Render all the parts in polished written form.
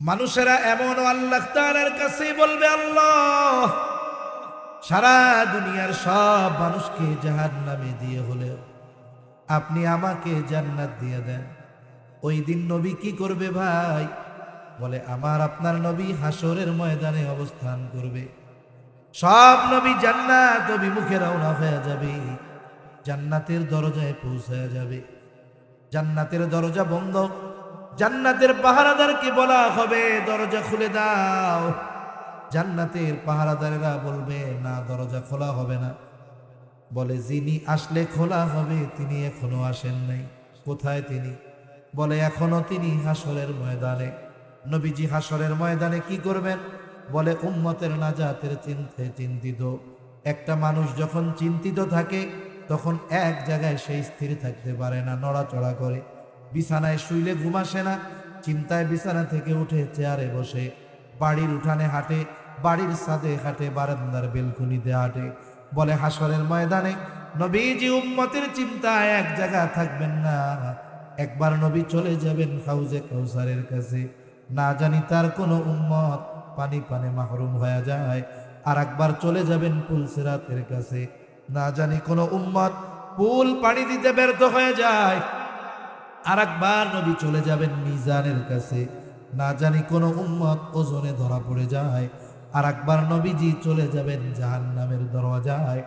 মানুষেরা এমন আল্লাহ তাআলার কাছে বলবে, আল্লাহ সারা দুনিয়ার সব মানুষকে জাহান্নামে দিয়ে হলেও আপনি আমাকে জান্নাত দিয়ে দেন। ওই দিন নবী কি করবে ভাই? বলে আমার আপনার নবী হাসরের ময়দানে অবস্থান করবে। সব নবী জান্নাত অভিমুখে রওনা হয়ে যাবে, জান্নাতের দরজায় পৌঁছায়া যাবে। জান্নাতের দরজা বন্ধ, জান্নাতের পাহারাদারকে বলা হবে দরজা খুলে দাও। জান্নাতের পাহারাদারেরা বলবে না, দরজা খোলা হবে না। বলে যিনি আসলে খোলা হবে তিনি এখনো আসেন নাই। কোথায় তিনি? বলে এখনো তিনি হাসরের ময়দানে। নবীজি হাসরের ময়দানে কি করবেন? বলে উম্মতের নাজাতের চিন্তিত। একটা মানুষ যখন চিন্তিত থাকে তখন এক জায়গায় সে স্থির থাকতে পারে না, নড়াচড়া করে। বিছানায় শুইলে ঘুম আসে না, চিন্তায় বিছানা থেকে উঠে চেয়ারে বসে, বাড়ির উঠানে হাঁটে, বাড়ির ছাদে হাঁটে, বারান্দার বেলকুনিতে হাঁটে। বলে হাসরের ময়দানে নবীজি উম্মতের চিন্তায় এক জায়গা থাকবেন না। একবার নবী চলে যাবেন হাউজে কাউসারের কাছে, না জানি তার কোনো উম্মত পানি পানে মাহরুম হয়ে যায়। আর একবার চলে যাবেন পুল সিরাতের কাছে, না জানি কোনো উম্মত পুল পানি দিতে ব্যর্থ হয়ে যায়। আর একবার নবী চলে যাবেন মিজানের কাছে, না জানি কোনো উম্মত ওজনে ধরা পড়ে যায়। আর একবার নবীজি চলে যাবেন জাহান্নামের দরওয়াজায়,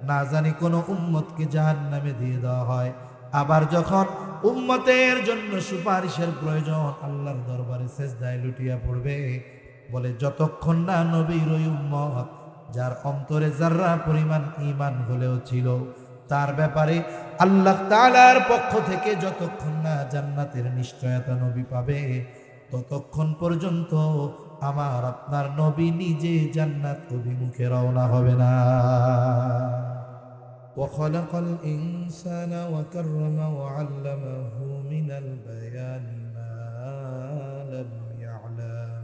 না জানি কোনো উম্মতকে জাহান্নামে দিয়ে দেওয়া হয়। আবার যখন উম্মতের জন্য সুপারিশের প্রয়োজন, আল্লাহর দরবারে সেজদায় লুটিয়া পড়বে। বলে যতক্ষণ না নবীর ওই উম্মত যার অন্তরে যাররা পরিমাণ ঈমান হলেও ছিল, তার ব্যাপারে আল্লাহ তাআলার পক্ষ থেকে যতক্ষণ না জান্নাতের নিশ্চয়তা নবী পাবে, ততক্ষণ পর্যন্ত আমার আপনার নবী নিজে জান্নাত অভিমুখে রওনা হবে না। وخلق الإنسان وكرم وعلمه من البيان ما لم يعلم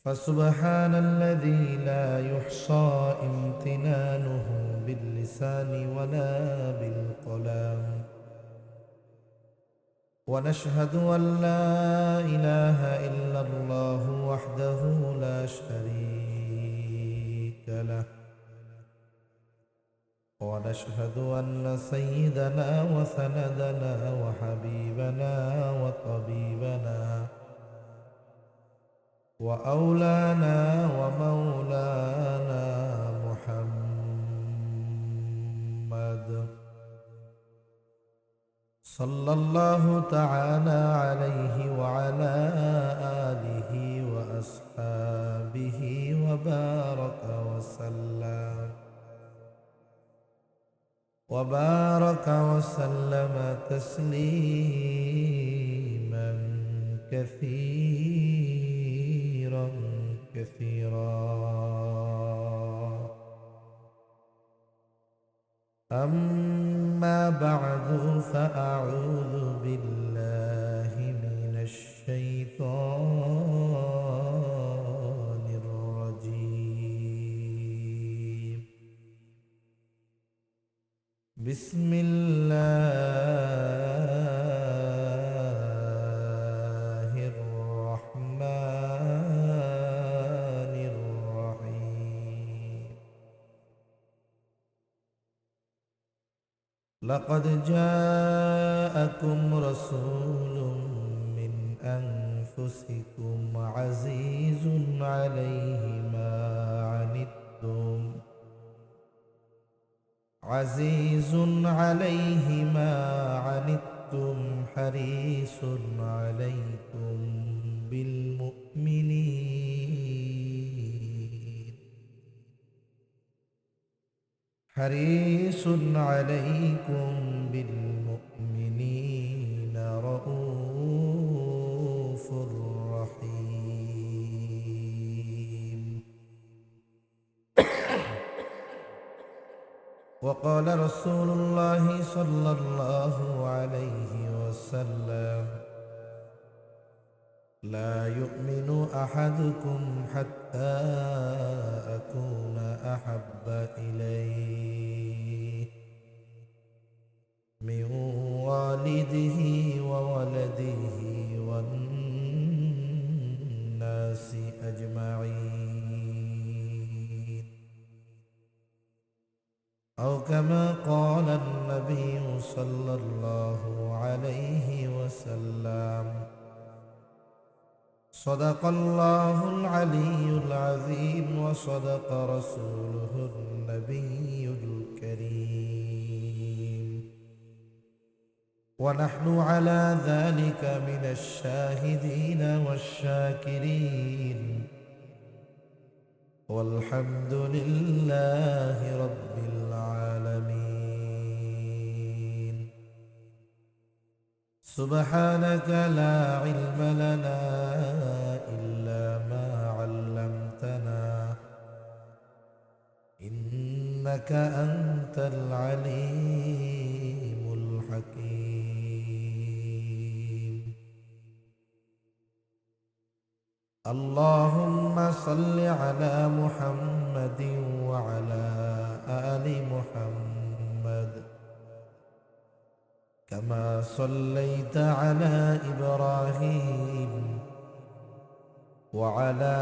فسبحان الذي لا يحصى امتنانه باللسان ولا بالقلم ونشهد أن لا إله إلا الله وحده لا شريك له ونشهد أن سيدنا وسندنا وحبيبنا وطبيبنا وأولانا ومولانا محمد صلى الله تعالى عليه وعلى آله وأصحابه وبارك وسلم تسليما كثيرا أما بعد فأعوذ بالله من الشيطان الرجيم بسم الله الرحمن الرحيم لقد جاءكم رسول من أنفسكم عزيز عليه ما عنتم حريص عليكم بالمؤمنين رؤوف رحيم وقال رسول الله صلى الله عليه وسلم لا يؤمن أحدكم حتى أكون أحب إليه من والده وولده والناس كما قال النبي صلى الله عليه وسلم صدق الله العلي العظيم وصدق رسوله النبي الكريم ونحن على ذلك من الشاهدين والشاكرين والحمد لله رب العالمين سبحانك لا علم لنا إلا ما علمتنا إنك أنت العليم الحكيم اللهم صل على محمد وعلى آل محمد كما صليت على إبراهيم وعلى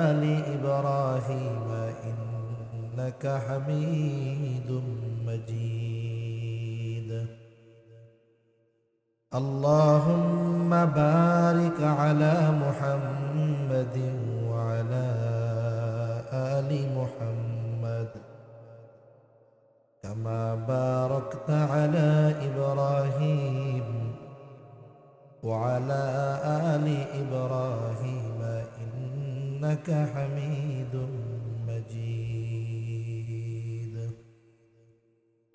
آل إبراهيم إنك حميد مجيد اللهم بارك على محمد وعلى آل محمد كما باركت على إبراهيم وعلى آل إبراهيم إنك حميد مجيد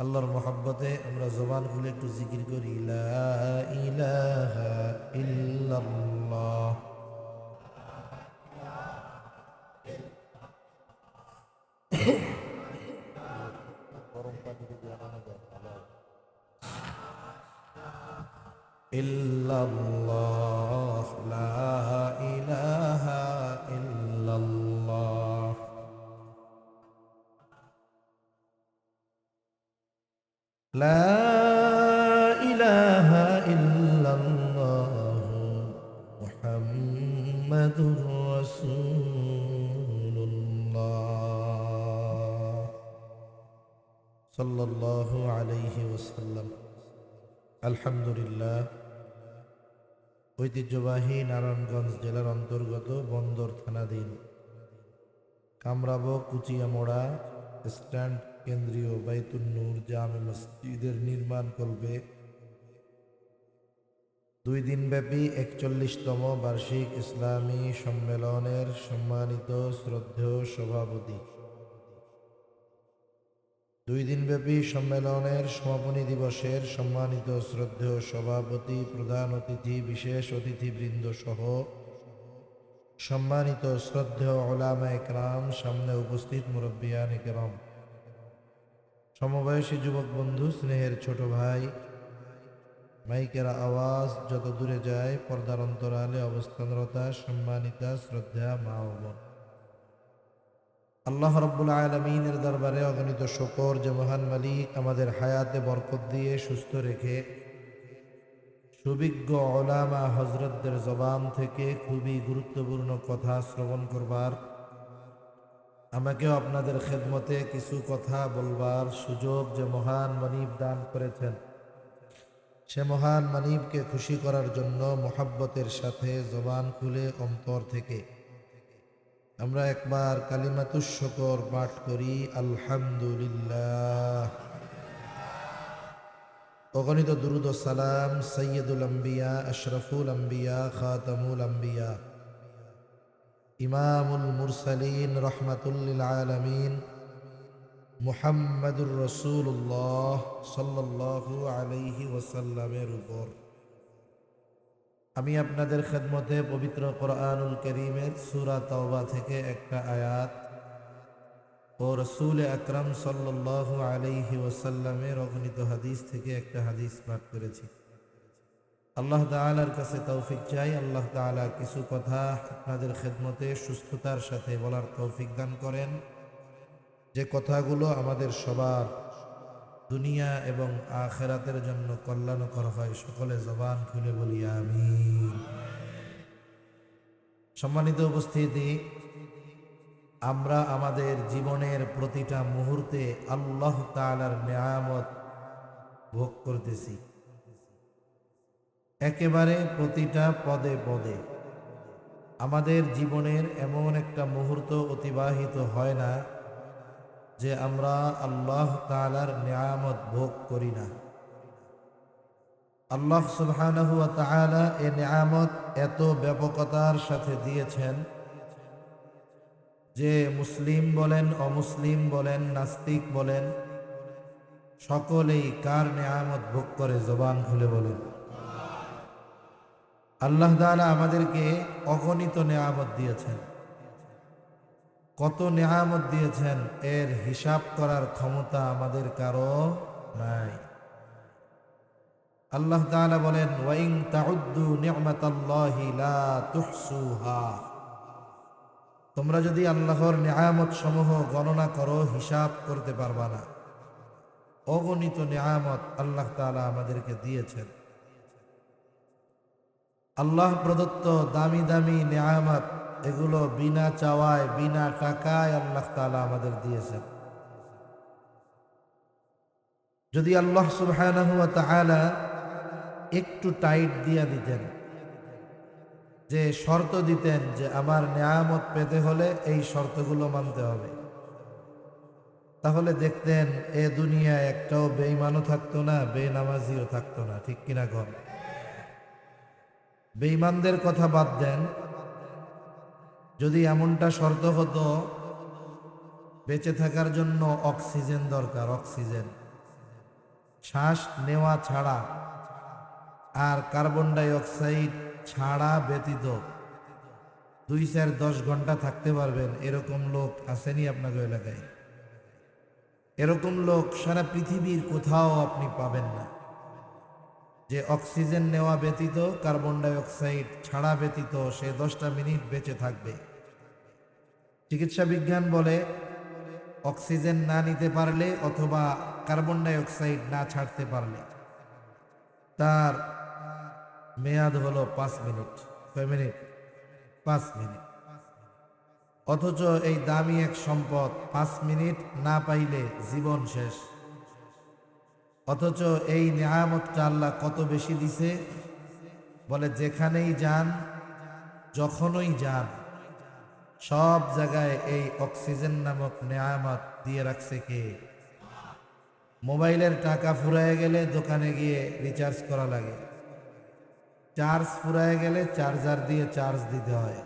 আল্লাহর মহব্বতে আমরা জবান খুলে একটু জিকির করি লা ইলাহা ইল্লাল্লাহ ইল্লাল্লাহ লা ইলাহা ইল্লাল্লাহ لا إله إلا الله محمد رسول الله صلى الله عليه وسلم الحمد لله ঐতিহ্যবাহী নারায়ণগঞ্জ জেলার অন্তর্গত বন্দর থানাধীন কামরাবো কুচিয়ামোড়া স্ট্যান্ড কেন্দ্রীয় বাইতুন নূর জামে মসজিদের নির্মাণ কল্পে 2 দিনব্যাপী 41তম বার্ষিক ইসলামী সম্মেলনের সম্মানিত শ্রদ্ধেয় সভাপতি 2 দিনব্যাপী সম্মেলনের সমাপনী দিবসের সম্মানিত শ্রদ্ধেয় সভাপতি প্রধান অতিথি বিশেষ অতিথিবৃন্দ সহ সম্মানিত শ্রদ্ধেয় উলামা ইকরাম সামনে উপস্থিত মুরব্বিয়ান ইকরাম সমবয়সী যুবক বন্ধু স্নেহের ছোট ভাই মাইকের আওয়াজ যত দূরে যায় পর্দার অন্তরালে অবস্থানরতা সম্মানিতা শ্রদ্ধা মা ও বোন আল্লাহ রাব্বুল আলামিনের দরবারে অগণিত শুকর যে মহান মালিক আমাদের হায়াতে বরকত দিয়ে সুস্থ রেখে সুবিজ্ঞ উলামা হযরতদের জবান থেকে খুবই গুরুত্বপূর্ণ কথা শ্রবণ করবার আমাকেও আপনাদের খেদমতে কিছু কথা বলবার সুযোগ যে মহান মানিব দান করেছেন সে মহান মানিবকে খুশি করার জন্য মোহাব্বতের সাথে জবান খুলে অন্তর থেকে আমরা একবার কালিমাতুশ শুকর পাঠ করি আলহামদুলিল্লাহ অগণিত দুরূদ ও সালাম সাইয়্যিদুল আম্বিয়া আশরাফুল আম্বিয়া খাতামুল আম্বিয়া ইমামুল মুরসালিন রহমাতুল লিল আলামিন মুহাম্মাদুর রাসূলুল্লাহ সাল্লাল্লাহু আলাইহি ওয়াসাল্লামের উপর আমি আপনাদের খেদমতে পবিত্র কোরআনুল কারীমের সূরা তাওবা থেকে একটা আয়াত ও রাসূল আকরাম সাল্লাল্লাহু আলাইহি ওয়াসাল্লামের অগণিত হাদিস থেকে একটা হাদিস পাঠ করেছি। আল্লাহ তাআলার কাছে তৌফিক চাই, আল্লাহ তাআলা কিছু কথা আপনাদের খেদমতে সুস্থতার সাথে বলার তৌফিক দান করেন, যে কথাগুলো আমাদের সবার দুনিয়া এবং আখিরাতের জন্য কল্যাণকর হয়। সকলে জবান খুলে বলি আমিন। সম্মানিত উপস্থিতি, আমরা আমাদের জীবনের প্রতিটা মুহূর্তে আল্লাহ তাআলার নেয়ামত ভোগ করতেছি, একেবারে প্রতিটা পদে পদে। আমাদের জীবনের এমন একটা মুহূর্ত অতিবাহিত হয় না যে আমরা আল্লাহ তাআলার নেয়ামত ভোগ করি না। আল্লাহ সুবহানাহু ওয়া তাআলা এ নেয়ামত এত ব্যাপকতার সাথে দিয়েছেন যে মুসলিম বলেন, অমুসলিম বলেন, নাস্তিক বলেন, সকলেই কার নেয়ামত ভোগ করে জবান খুলে বলেন। আল্লাহ তাআলা আমাদেরকে অগণিত নেয়ামত দিয়েছেন। কত নেয়ামত দিয়েছেন এর হিসাব করার ক্ষমতা আমাদের কারো নাই। আল্লাহ তাআলা বলেন, ওয়া ইন তাউদ্দু নি'মাতাল্লাহি লা তুহসুহা। তোমরা যদি আল্লাহর নেয়ামত সমূহ গণনা করো, হিসাব করতে পারবা না। অগণিত নেয়ামত আল্লাহ তাআলা আমাদেরকে দিয়েছেন। আল্লাহ প্রদত্ত দামি দামি নেয়ামত, এগুলো বিনা চাওয়ায়, বিনা টাকায় আল্লাহ তাআলা আমাদের দিয়েছেন। যদি আল্লাহ সুবহানাহু ওয়া তাআলা একটু টাইট দিয়া দিতেন, যে শর্ত দিতেন যে আমার নেয়ামত পেতে হলে এই শর্তগুলো মানতে হবে, তাহলে দেখতেন এ দুনিয়ায় একটাও বেঈমানও থাকতো না, বেনামাজিও থাকতো না। ঠিক কিনা কর? বেঈমানদের কথা বাদ দেন, যদি এমনটা শর্ত হতো বেঁচে থাকার জন্য অক্সিজেন দরকার, অক্সিজেন শ্বাস নেওয়া ছাড়া আর কার্বন ডাই অক্সাইড ছাড়া ব্যতীত 2-10 ঘন্টা থাকতে পারবেন, এরকম লোক আসেনি আপনাদের এলাকায়? এরকম লোক সারা পৃথিবীর কোথাও আপনি পাবেন না, যে অক্সিজেন নেওয়া ব্যতীত, কার্বন ডাই অক্সাইড ছাড়া ব্যতীত সে 10টা মিনিট বেঁচে থাকবে। চিকিৎসা বিজ্ঞান বলে অক্সিজেন না নিতে পারলে অথবা কার্বন ডাই অক্সাইড না ছাড়তে পারলে তার মেয়াদ হলো 5 মিনিট। কয় মিনিট? 5 মিনিট। অথচ এই দামি এক সম্পদ 5 মিনিট না পাইলে জীবন শেষ। অথচ এই নেয়ামতটা আল্লাহ কত বেশি দিছে, বলে যেখানেই যান, যখনই যান, সব জায়গায় এই অক্সিজেন নামক নেয়ামত দিয়ে রাখছে কে? মোবাইলের টাকা ফুরায় গেলে দোকানে গিয়ে রিচার্জ করা লাগে, চার্জ ফুরায় গেলে চার্জার দিয়ে চার্জ দিতে হয়।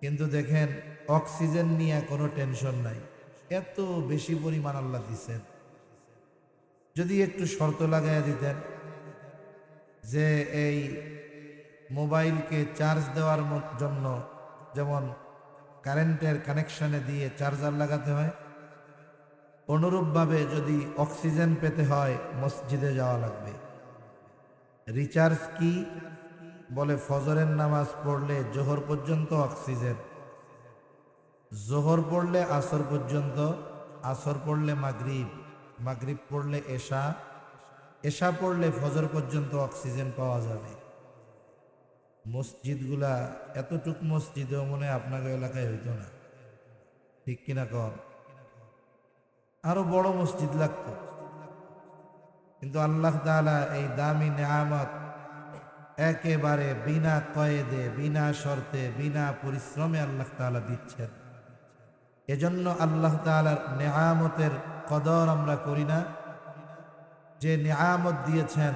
কিন্তু দেখেন অক্সিজেন নিয়ে কোনো টেনশন নাই, এত বেশি পরিমাণ আল্লাহ দিছেন। যদি একটু শর্ত লাগাইয়া দিতেন যে এই মোবাইলকে চার্জ দেওয়ার জন্য যেমন কারেন্টের কানেকশনে দিয়ে চার্জার লাগাতে হয়, অনুরূপভাবে যদি অক্সিজেন পেতে হয় মসজিদে যাওয়া লাগবে। রিচার্জ কি? বলে ফজরের নামাজ পড়লে জোহর পর্যন্ত অক্সিজেন, জোহর পড়লে আসর পর্যন্ত, আসর পড়লে মাগরিব, মাগরিব পড়লে এশা, এশা পড়লে ফজর পর্যন্ত অক্সিজেন পাওয়া যাবে। মসজিদগুলা এতটুক মসজিদেও মনে হয় আপনাদের এলাকায় হইতো না। ঠিক কিনা কর? আরো বড় মসজিদ লাগতো। কিন্তু আল্লাহ তাআলা এই দামি নেয়ামত একেবারে বিনা কয়েদে, বিনা শর্তে, বিনা পরিশ্রমে আল্লাহ তাআলা দিচ্ছেন। এজন্য আল্লাহ তাআলার নেয়ামতের কদর আমরা করি না। যে নেয়ামত দিয়েছেন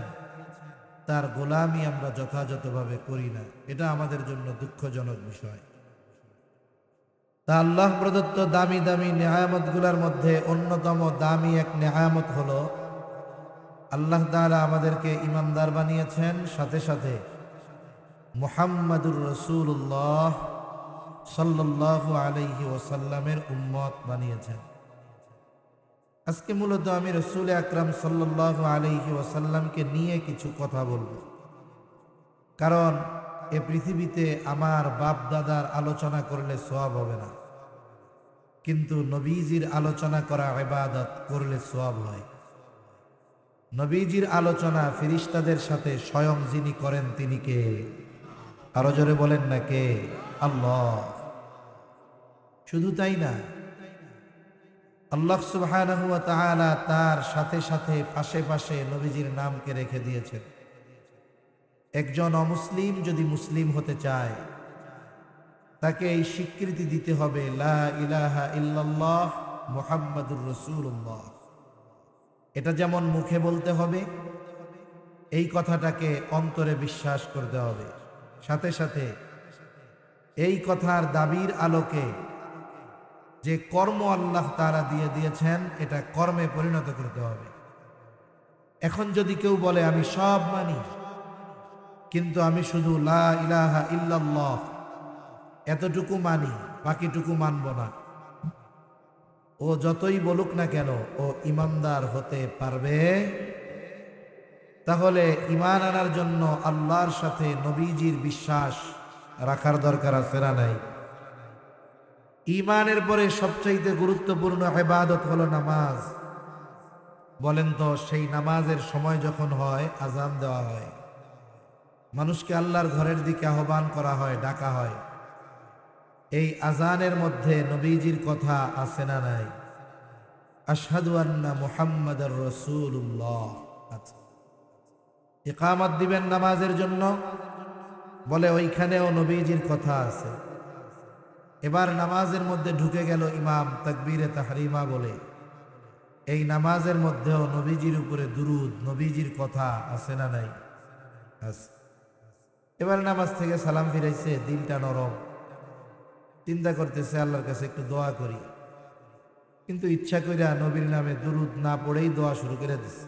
তার গোলামি আমরা যথাযথভাবে করি না, এটা আমাদের জন্য দুঃখজনক বিষয়। তা আল্লাহ প্রদত্ত দামি দামি নেয়ামতগুলোর মধ্যে অন্যতম দামি এক নেয়ামত হলো আল্লাহ তাআলা আমাদেরকে ঈমানদার বানিয়েছেন, সাথে সাথে মুহাম্মাদুর রাসূলুল্লাহ সাল্লাল্লাহু আলাইহি ওয়াসাল্লামের উম্মত বানিয়েছেন। আজকে মূলত আমি রাসূল আকরাম সাল্লাল্লাহু আলাইহি ওয়াসাল্লামকে নিয়ে কিছু কথা বলবো, কারণ এ পৃথিবীতে আমার বাপ দাদার আলোচনা করলে সওয়াব হবে না, কিন্তু নবীজির আলোচনা করা ইবাদত, করলে সওয়াব হয়। নবীজির আলোচনা ফেরেশতাদের সাথে স্বয়ং যিনি করেন তিনি কে? আরো জোরে বলেন না কে? আল্লাহ। শুধু তাই না, আল্লাহ সুবহানাহু ওয়া তাআলা তার সাথে সাথে পাশে পাশে নবীজির নামকে রেখে দিয়েছেন। একজন অমুসলিম যদি মুসলিম হতে চায়, তাকে এই স্বীকৃতি দিতে হবে, লা ইলাহা ইল্লাল্লাহ মুহাম্মাদুর রাসূলুল্লাহ। এটা যেমন মুখে বলতে হবে, এই কথাটাকে অন্তরে বিশ্বাস করতে হবে। সাথে সাথে এই কথার দাবির আলোকে যে কর্ম আল্লাহ তাআলা দিয়ে দিয়েছেন, এটা কর্মে পরিণত করতে হবে। এখন যদি কেউ বলে আমি সব মানি, কিন্তু আমি শুধু লা ইলাহা ইল্লাল্লাহ এতটুকু মানি, বাকিটুকু মানব না, ও যতই বলুক না কেন ও ঈমানদার হতে পারবে? তাহলে ঈমান আনার জন্য আল্লাহর সাথে নবীজির বিশ্বাস রাখার দরকার আছে না নাই? ঈমানের পরে সবচাইতে গুরুত্বপূর্ণ ইবাদত হলো নামাজ। বলেন তো, সেই নামাজের সময় যখন হয়, আজান দেওয়া হয়, মানুষকে আল্লাহর ঘরের দিকে আহ্বান করা হয়, ডাকা হয়, এই আজানের মধ্যে নবীজির কথা আছে না নাই? আশহাদু আন্না মুহাম্মাদার রাসূলুল্লাহ। আচ্ছা, ইকামত দিবেন নামাজের জন্য, বলে ওইখানেও নবীজির কথা আছে। এবার নামাজের মধ্যে ঢুকে গেল ইমাম তাকবীরে তাহরিমা বলে, এই নামাজের মধ্যেও নবীজির উপরে দুরূদ, নবীজির কথা আছে না নাই? আছে। এবার নামাজ থেকে সালাম ফিরাইছে, দিলটা নরম, চিন্তা করতেছে আল্লাহর কাছে একটু দোয়া করি, কিন্তু ইচ্ছা কইরা নবীর নামে দুরূদ না পড়েই দোয়া শুরু করে দিছে।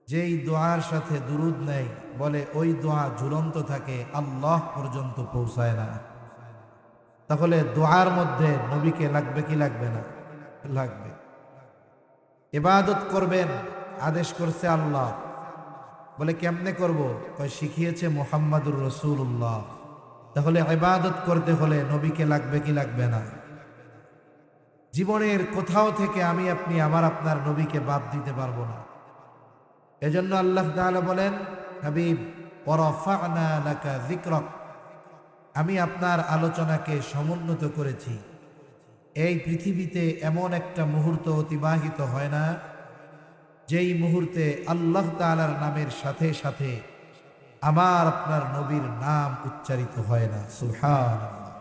যেই দোয়ার সাথে দুরূদ নেই, বলে ওই দোয়া ঝুলন্ত থাকে, আল্লাহ পর্যন্ত পৌঁছায় না। তাহলে দোয়ার মধ্যে নবীকে লাগবে কি লাগবে না? লাগবে। ইবাদত করবেন, আদেশ করছে আল্লাহ, বলে কেমনে করব? কয় শিখিয়েছে মুহাম্মাদুর রাসূলুল্লাহ। তাহলে ইবাদত করতে হলে নবীকে লাগবে কি লাগবে না? জীবনের কোথাও থেকে আমি আপনি আমার আপনার নবীকে বাদ দিতে পারবো না। এজন্য আল্লাহ তাআলা বলেন, হাবিব ওয়া রাফা'না লাকা যিকরাক, আমি আপনার আলোচনাকে সমুন্নত করেছি। এই পৃথিবীতে এমন একটা মুহূর্ত অতিবাহিত হয় না যেই মুহূর্তে আল্লাহ তাআলার নামের সাথে সাথে আমার আপনার নবীর নাম উচ্চারিত হয় না। সুবহানাল্লাহ।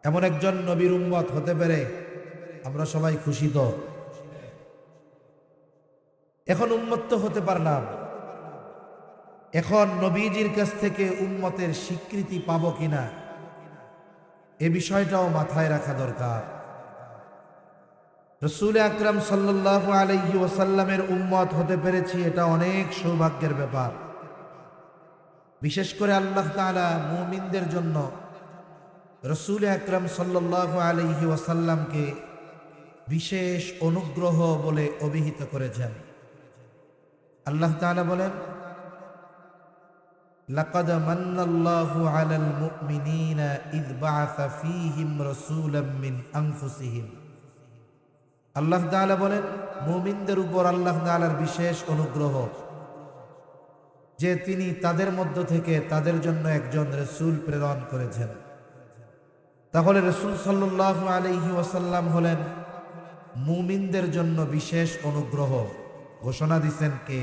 এমন একজন নবীর উম্মত হতে পেরে আমরা সবাই খুশি তো। এখন উম্মত তো হতে পারলাম, এখন নবীজির কাছ থেকে উম্মতের স্বীকৃতি পাবো কিনা এ বিষয়টাও মাথায় রাখা দরকার। রাসূল আকরাম সাল্লাল্লাহু আলাইহি ওয়াসাল্লামের উম্মত হতে পেরেছি, এটা অনেক সৌভাগ্যের ব্যাপার। বিশেষ করে আল্লাহ তাআলা মুমিনদের জন্য রাসূল আকরাম সাল্লাল্লাহু আলাইহি ওয়াসাল্লামকে বিশেষ অনুগ্রহ বলে অভিহিত করেছেন। আল্লাহ তাআলা বলেন, লাকাদ মান্নাল্লাহু আলাল মুমিনিনা ইয বা'আসা ফীহিম রাসূলাম মিন আনফুসিহিম। আল্লাহ তাআলা বলেন, মুমিনদের উপর আল্লাহ তাআলার বিশেষ অনুগ্রহ যে তিনি তাদের মধ্য থেকে তাদের জন্য একজন রাসূল প্রেরণ করেছেন। তাহলে রাসূল সাল্লাল্লাহু আলাইহি ওয়াসাল্লাম হলেন মুমিনদের জন্য বিশেষ অনুগ্রহ। ঘোষণা দিয়েছেন কে?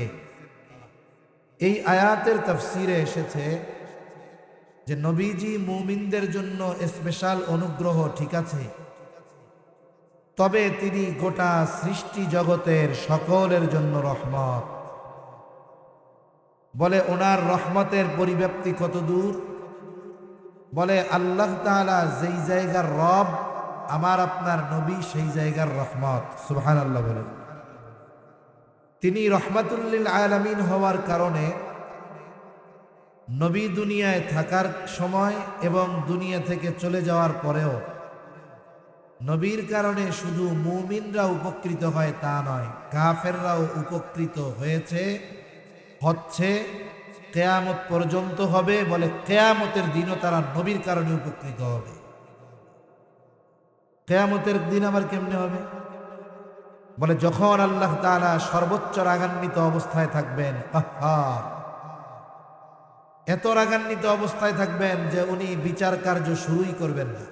এই আয়াতের তাফসিরে এসেছে যে নবীজি মুমিনদের জন্য স্পেশাল অনুগ্রহ, ঠিক আছে, তবে তিনি গোটা সৃষ্টি জগতের সকলের জন্য রহমত। বলে ওনার রহমতের পরিব্যাপ্তি কত দূর? বলে আল্লাহ তাআলা যেই জায়গার রব, আমার আপনার নবী সেই জায়গার রহমত। সুবহানাল্লাহ। বলে তিনি রহমাতুল লিল আলামিন হওয়ার কারণে নবী দুনিয়ায় থাকার সময় এবং দুনিয়া থেকে চলে যাওয়ার পরেও নবীর কারণে শুধু মুমিনরা উপকৃত হয় তা নয়, কাফেররাও উপকৃত হয়েছে, হচ্ছে, কিয়ামত পর্যন্ত হবে। বলে কিয়ামতের দিনও তারা নবীর কারণে উপকৃত হবে। কিয়ামতের দিন আবার কেমনে হবে? বলে যখন আল্লাহ তাআলা সর্বোচ্চ রাগান্বিত অবস্থায় থাকবেন, এত রাগান্বিত অবস্থায় থাকবেন যে উনি বিচার কার্য শুরুই করবেন না।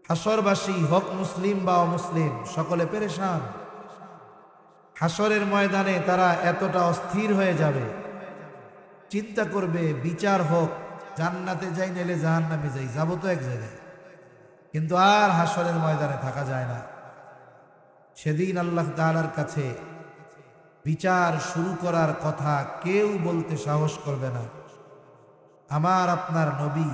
হাসরবাসী হক মুসলিম বা অমুসলিম সকলে পেরেশান। হাসরের ময়দানে তারা এতটা অস্থির হয়ে যাবে, চিন্তা করবে বিচার হোক, জান্নাতে যাই নাইলে জাহান্নামে যাই, যাবো তো এক জায়গায়, কিন্তু আর হাসরের ময়দানে থাকা যায় না। সেদিন আল্লাহ তাআলার কাছে বিচার শুরু করার কথা কেউ বলতে সাহস করবে না। আমার আপনার নবী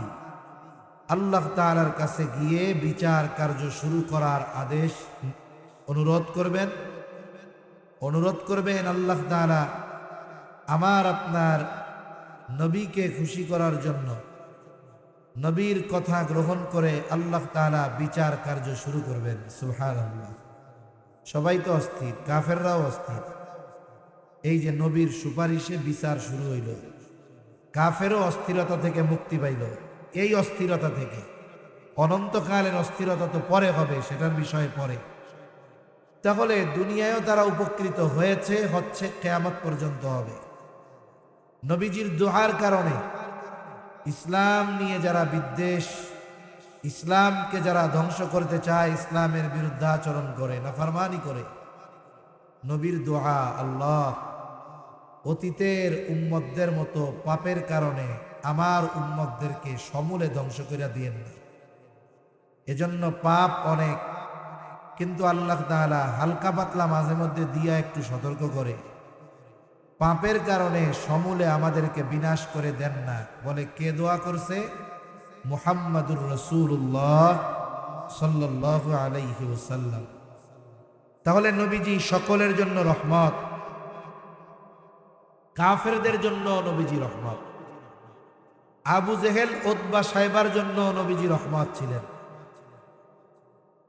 আল্লাহ তাআলার কাছে গিয়ে বিচার কার্য শুরু করার আদেশ অনুরোধ করবেন। আল্লাহ তাআলা আমার আপনার নবীকে খুশি করার জন্য নবীর কথা গ্রহণ করে আল্লাহ তাআলা বিচার কার্য শুরু করবেন। সুবহানাল্লাহ। সবাই তো অস্থির, কাফেররাও অস্থির। এই যে নবীর সুপারিশে বিচার শুরু হইল, কাফেরও অস্থিরতা থেকে মুক্তি পাইল। এই অস্থিরতা থেকে, অনন্তকালের অস্থিরতা তো পরে হবে, সেটার বিষয়ে পরে। তাহলে দুনিয়ায়ও তারা উপকৃত হচ্ছে, কিয়ামত পর্যন্ত হবে। নবীজির দোয়ার কারণে ইসলাম নিয়ে যারা বিদ্বেষ, ইসলামকে যারা ধ্বংস করতে চায়, ইসলামের বিরুদ্ধাচরণ করে, নাফরমানি করে, নবীর দোয়া আল্লাহ অতীতের উম্মতদের মতো পাপের কারণে আমার উম্মতদেরকে সমূলে ধ্বংস করে দিয়েন না। এজন্য পাপ অনেক, কিন্তু আল্লাহ তাআলা হালকা পাতলা মাঝে মধ্যে দিয়া একটু সতর্ক করে, পাপের কারণে সমূলে আমাদেরকে বিনাশ করে দেন না। বলে কে দোয়া করছে? মুহাম্মাদুর রাসূলুল্লাহ সাল্লাল্লাহু আলাইহি ওয়াসাল্লাম। তাহলে নবীজি সকলের জন্য রহমত, কাফেরদের জন্য নবীজি রহমত। আবু জেহেল, উতবা, সাইবার জন্য নবীজি রহমত ছিলেন।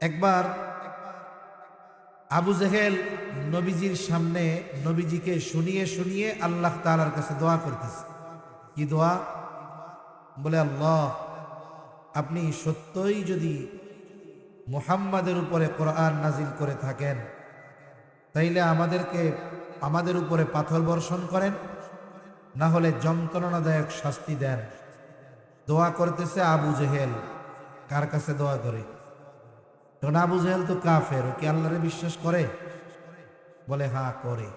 একবার আবু জেহেল নবীজির সামনে নবীজিকে শুনিয়ে শুনিয়ে আল্লাহ তাআলার কাছে দোয়া করতেছে। কি দোয়া? বলে আল্লাহ, আপনি সত্যই যদি মুহাম্মাদের উপরে কোরআন নাজিল করে থাকেন, তাইলে আমাদের উপরে পাথর বর্ষণ করেন, না হলে যন্ত্রণাদায়ক শাস্তি দেন। দোয়া করতেছে আবু জেহেল। কার কাছে দোয়া করে? কারণ আবু জেহেল তো কাফের, ও কি আল্লাহরে বিশ্বাস করে? বলে হ্যাঁ করে।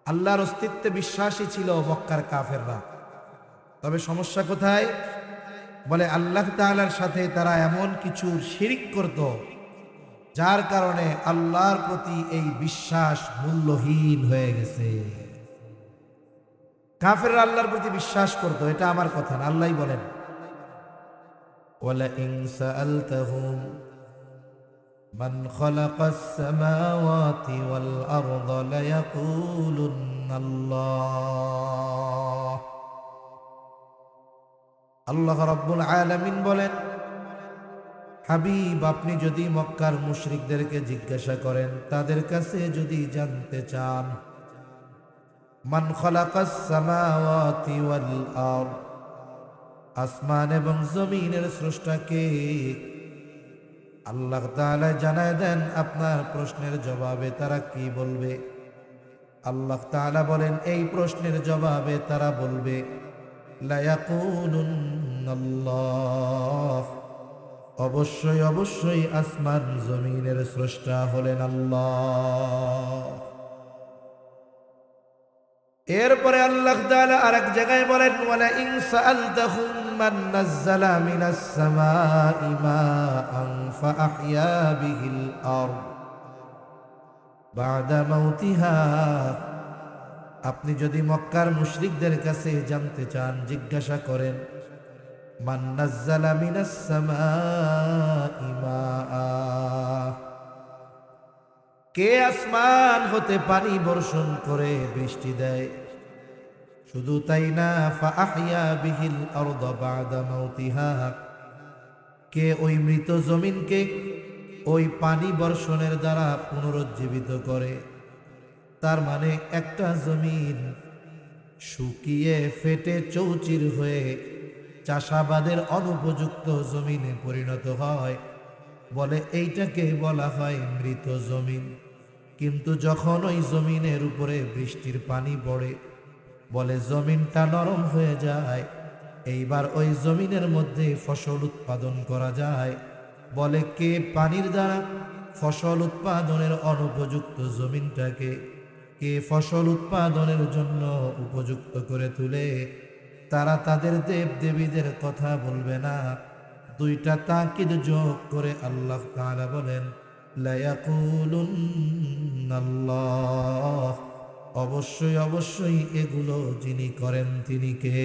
আল্লাহর অস্তিত্বে বিশ্বাসী ছিল মক্কার কাফেররা। তবে সমস্যা কোথায়? বলে আল্লাহ তাআলার সাথে তারা এমন কিছু শিরিক করত, যার কারণে আল্লাহর প্রতি এই বিশ্বাস মূল্যহীন হয়ে গেছে। কাফেররা আল্লাহর প্রতি বিশ্বাস করত, এটা আমার কথা না, আল্লাহই বলেন ওয়ালা ইন সাআলতাহুম মান খালাকাস সামাওয়াতি ওয়াল আরদা লায়াকুলুন্নাল্লাহ। আল্লাহ রাব্বুল আলামিন বলেন, হাবিব, আপনি যদি মক্কার মুশরিকদেরকে জিজ্ঞাসা করেন, তাদের কাছে যদি জানতে চান, মান খালাকাস সামাওয়াতি ওয়াল আরদ, আসমান এবং জমিনের স্রষ্টা কে, আল্লাহ তাআলা জানায় দেন আপনার প্রশ্নের জবাবে তারা কি বলবে। আল্লাহ তাআলা বলেন, এই প্রশ্নের জবাবে তারা বলবে লায়াকুলুন্নাল্লাহ, অবশ্যই অবশ্যই আসমান জমিনের স্রষ্টা হলেন আল্লাহ। এরপরে আল্লাহ তাআলা আরেক জায়গায় বলেন, ওয়ালা ইন সাআলতাহুম মান নাযালা মিনাস সামাই মাআন ফাআহইয়া বিহিল আরদ বা'দা মাউতিহা। আপনি যদি মক্কার মুশরিকদের কাছে জানতে চান, জিজ্ঞাসা করেন, মান নাযালা মিনাস সামাই মাআ, কে আসমান হতে পানি বর্ষণ করে বৃষ্টি দেয়। শুধু তাই না, ফাআহইয়া বিহিল আরদা বা'দা মাউতিহা, কে ওই মৃত জমিনকে ওই পানি বর্ষণের দ্বারা পুনরুজ্জীবিত করে। তার মানে একটা জমিন শুকিয়ে ফেটে চৌচির হয়ে চাষাবাদের অনুপযুক্ত জমিনে পরিণত হয়, বলে এইটাকে বলা হয় মৃত জমিন। কিন্তু যখন ওই জমিনের উপরে বৃষ্টির পানি পড়ে, বলে জমিনটা নরম হয়ে যায়, এইবার ওই জমিনের মধ্যে ফসল উৎপাদন করা যায়, বলে কে পানির দ্বারা ফসল উৎপাদনের অনুপযুক্ত জমিনটাকে কে ফসল উৎপাদনের জন্য উপযুক্ত করে তুলে, তারা তাদের দেব দেবীদের কথা বলবে না। দুইটা তাকিদ যোগ করে আল্লাহ তাআলা বলেন লায়াকুলুন্নাল্লাহ, অবশ্যই অবশ্যই এগুলো যিনি করেন তিনি কে?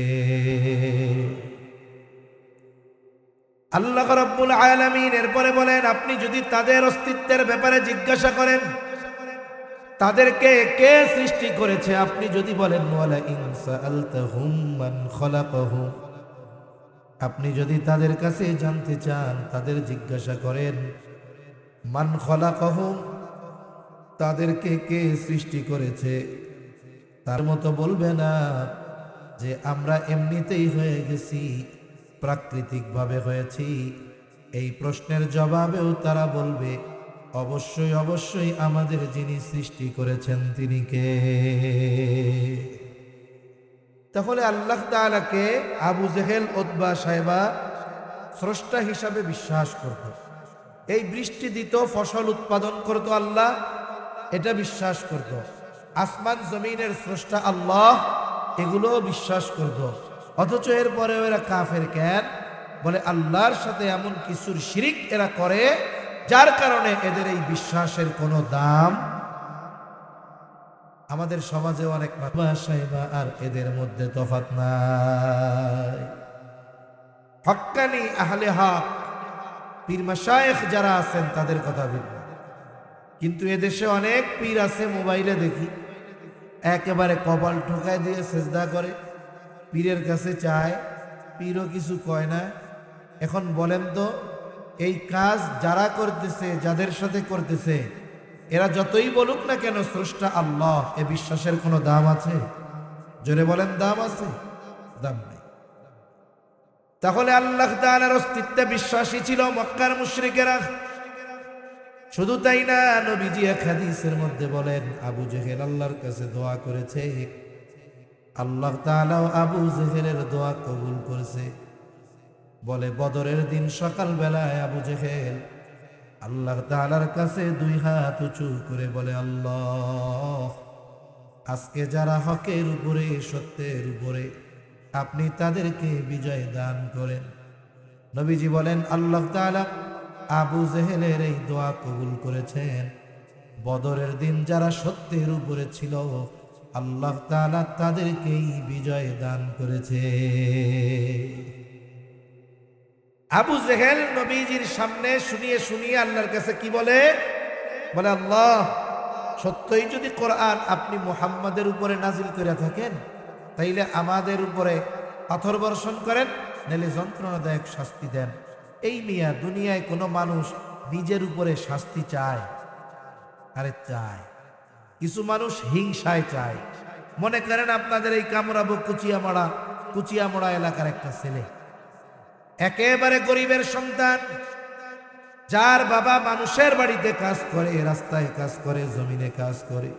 আল্লাহ রাব্বুল আলামিন এরপরে বলেন, আপনি যদি তাদের অস্তিত্বের ব্যাপারে জিজ্ঞাসা করেন, তাদেরকে কে সৃষ্টি করেছে, আপনি যদি বলেন ওয়ালা ইন সাআলতাহুম মান খালাকাহুম, আপনি যদি তাদের কাছে জানতে চান, তাদের জিজ্ঞাসা করেন মান খালাকাহুম, তাদেরকে কে সৃষ্টি করেছে, তার মতো বলবে না যে আমরা এমনিতেই হয়ে গেছি, প্রাকৃতিকভাবে হয়েছি। এই প্রশ্নের জবাবেও তারা বলবে অবশ্যই অবশ্যই আমাদের যিনি সৃষ্টি করেছেন তিনি কে? তাহলে আল্লাহ তাআলাকে আবু জেহেল, উতবা, সাইবা স্রষ্টা হিসাবে বিশ্বাস করত। এই বৃষ্টি দিত, ফসল উৎপাদন করত আল্লাহ, এটা বিশ্বাস করত। আসমান জমিনের স্রষ্টা আল্লাহ, এগুলো বিশ্বাস করত। অথচ এরপরে এরা কাফের কেন? বলে আল্লাহর সাথে এমন কিছুর শিরিক এরা করে যার কারণে এদের এই বিশ্বাসের কোনো দাম। আমাদের সমাজে অনেক সাইবা আর এদের মধ্যে তফাৎ নাই। হক্কানি আহলে হক পীর মাশায়েখ যারা আছেন তাদের কথা ভিন্ন, কিন্তু এদেশে অনেক পীর আছে, মোবাইলে দেখি একেবারে কপাল ঠোকায় দিয়ে সেজদা করে, পীরের কাছে চায়, পীরও কিছু কয় না। এখন বলেন তো, এই কাজ যারা করতেছে, যাদের সাথে করতেছে, এরা যতই বলুক না কেন স্রষ্টা আল্লাহ, এ বিশ্বাসের কোনো দাম আছে? জোরে বলেন, দাম আছে? দাম নেই। তাহলে আল্লাহ তাআলার অস্তিত্বে বিশ্বাসী ছিল মক্কার মুশরিকেরা। শুধু তাই না, নবীজি এক হাদিসের মধ্যে বলেন আবু জেহেল আল্লাহর কাছে দোয়া করেছে, আল্লাহ তাআলাও আবু জেহেলের দোয়া কবুল করেছে। বলে বদরের দিন সকাল বেলায় আবু জেহেল আল্লাহ তাআলার কাছে দুই হাত উঁচু করে বলে, আল্লাহ, আজকে যারা হকের উপরে, সত্যের উপরে, আপনি তাদেরকে বিজয় দান করেন। নবীজি বলেন আল্লাহ তাআলা আবু জেহেলের এই দোয়া কবুল করেছেন। বদরের দিন যারা সত্যের উপরে ছিল, আল্লাহ তাআলা তাদেরকেই বিজয় দান করেছে। আবু জেহেল নবীজির সামনে শুনিয়ে শুনিয়ে আল্লাহর কাছে কি বলে? বলে আল্লাহ, সত্যই যদি কোরআন আপনি মুহাম্মাদের উপরে নাজিল করে থাকেন, তাইলে আমাদের উপরে পাথর বর্ষণ করেন, নাইলে যন্ত্রণাদায়ক শাস্তি দেন। এই মিয়া, দুনিয়ায় কোনো মানুষ নিজের উপরে শাস্তি চায়? আরে চায়। কিছু মানুষ হিংসায় চায়। মনে করেন আপনাদের এই কামরাবো কুচিয়ামড়া এলাকার একটা ছেলে, একেবারে গরিবের সন্তান, যার বাবা মানুষের বাড়িতে কাজ করে, রাস্তায় কাজ করে, জমিনে কাজ করে,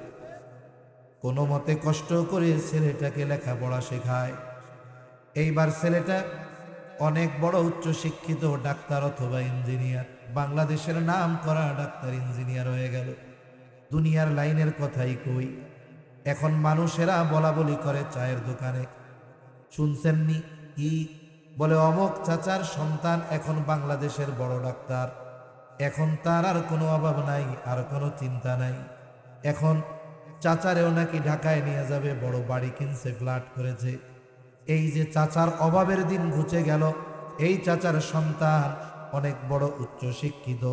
কোনো মতে কষ্ট করে ছেলেটাকে লেখাপড়া শেখায়। এইবার ছেলেটা অনেক বড় উচ্চ শিক্ষিত ডাক্তার অথবা ইঞ্জিনিয়ার, বাংলাদেশের নাম করা ডাক্তার ইঞ্জিনিয়ার হয়ে গেল। দুনিয়ার লাইনের কথাই কই, এখন মানুষেরা বলা বলি করে চায়ের দোকানে, শুনছেননি কি বলে, অমক চাচার সন্তান এখন বাংলাদেশের বড় ডাক্তার, এখন তার আর কোনো অভাব নাই, আর কোনো চিন্তা নাই। এখন চাচারেও নাকি ঢাকায় নিয়ে যাবে, বড় বাড়ি কিনছে, ফ্ল্যাট করেছে। এই যে চাচার অভাবের দিন ঘুচে গেল, এই চাচার সন্তান অনেক বড় উচ্চ শিক্ষিত।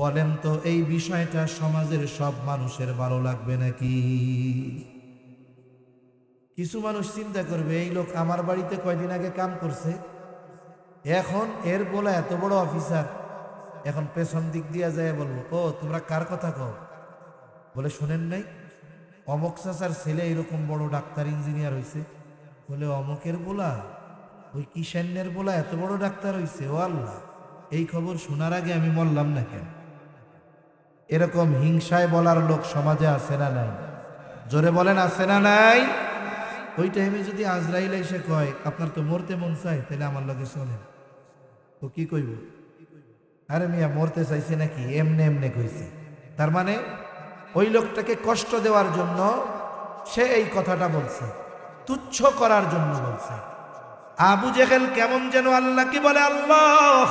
বলেন তো এই বিষয়টা সমাজের সব মানুষের ভালো লাগবে নাকি? কিছু মানুষ চিন্তা করবে, এই লোক আমার বাড়িতে কয়দিন আগে কাম করছে, এখন এর বলা এত বড় অফিসার, এখন পেছন দিক দিয়ে যায় বলবো, ও তোমরা কার কথা কও? বলে শোনেন নাই অমক চাচার ছেলে এরকম বড় ডাক্তার ইঞ্জিনিয়ার হয়েছে? বলে অমকের বলা, ওই কিষান্যের বলা এত বড় ডাক্তার হয়েছে? ও আল্লাহ, এই খবর শোনার আগে আমি মরলাম না কেন? এরকম হিংসায় বলার লোক সমাজে আছে না নাই? জোরে বলেন, আছে না নাই? ওই টাইমে যদি আজরাইল এসে কয় আপনার তো মরতে মন চায়, তাহলে আমার লগে চলেন, ও কি কইব? আরে মিয়া মরতে চাইছে নাকি, এমনে এমনে কইছে। তার মানে ওই লোকটাকে কষ্ট দেওয়ার জন্য সে এই কথাটা বলছে, তুচ্ছ করার জন্য বলছে। আবু জেহেল কেমন যেন আল্লাহকে বলে, আল্লাহ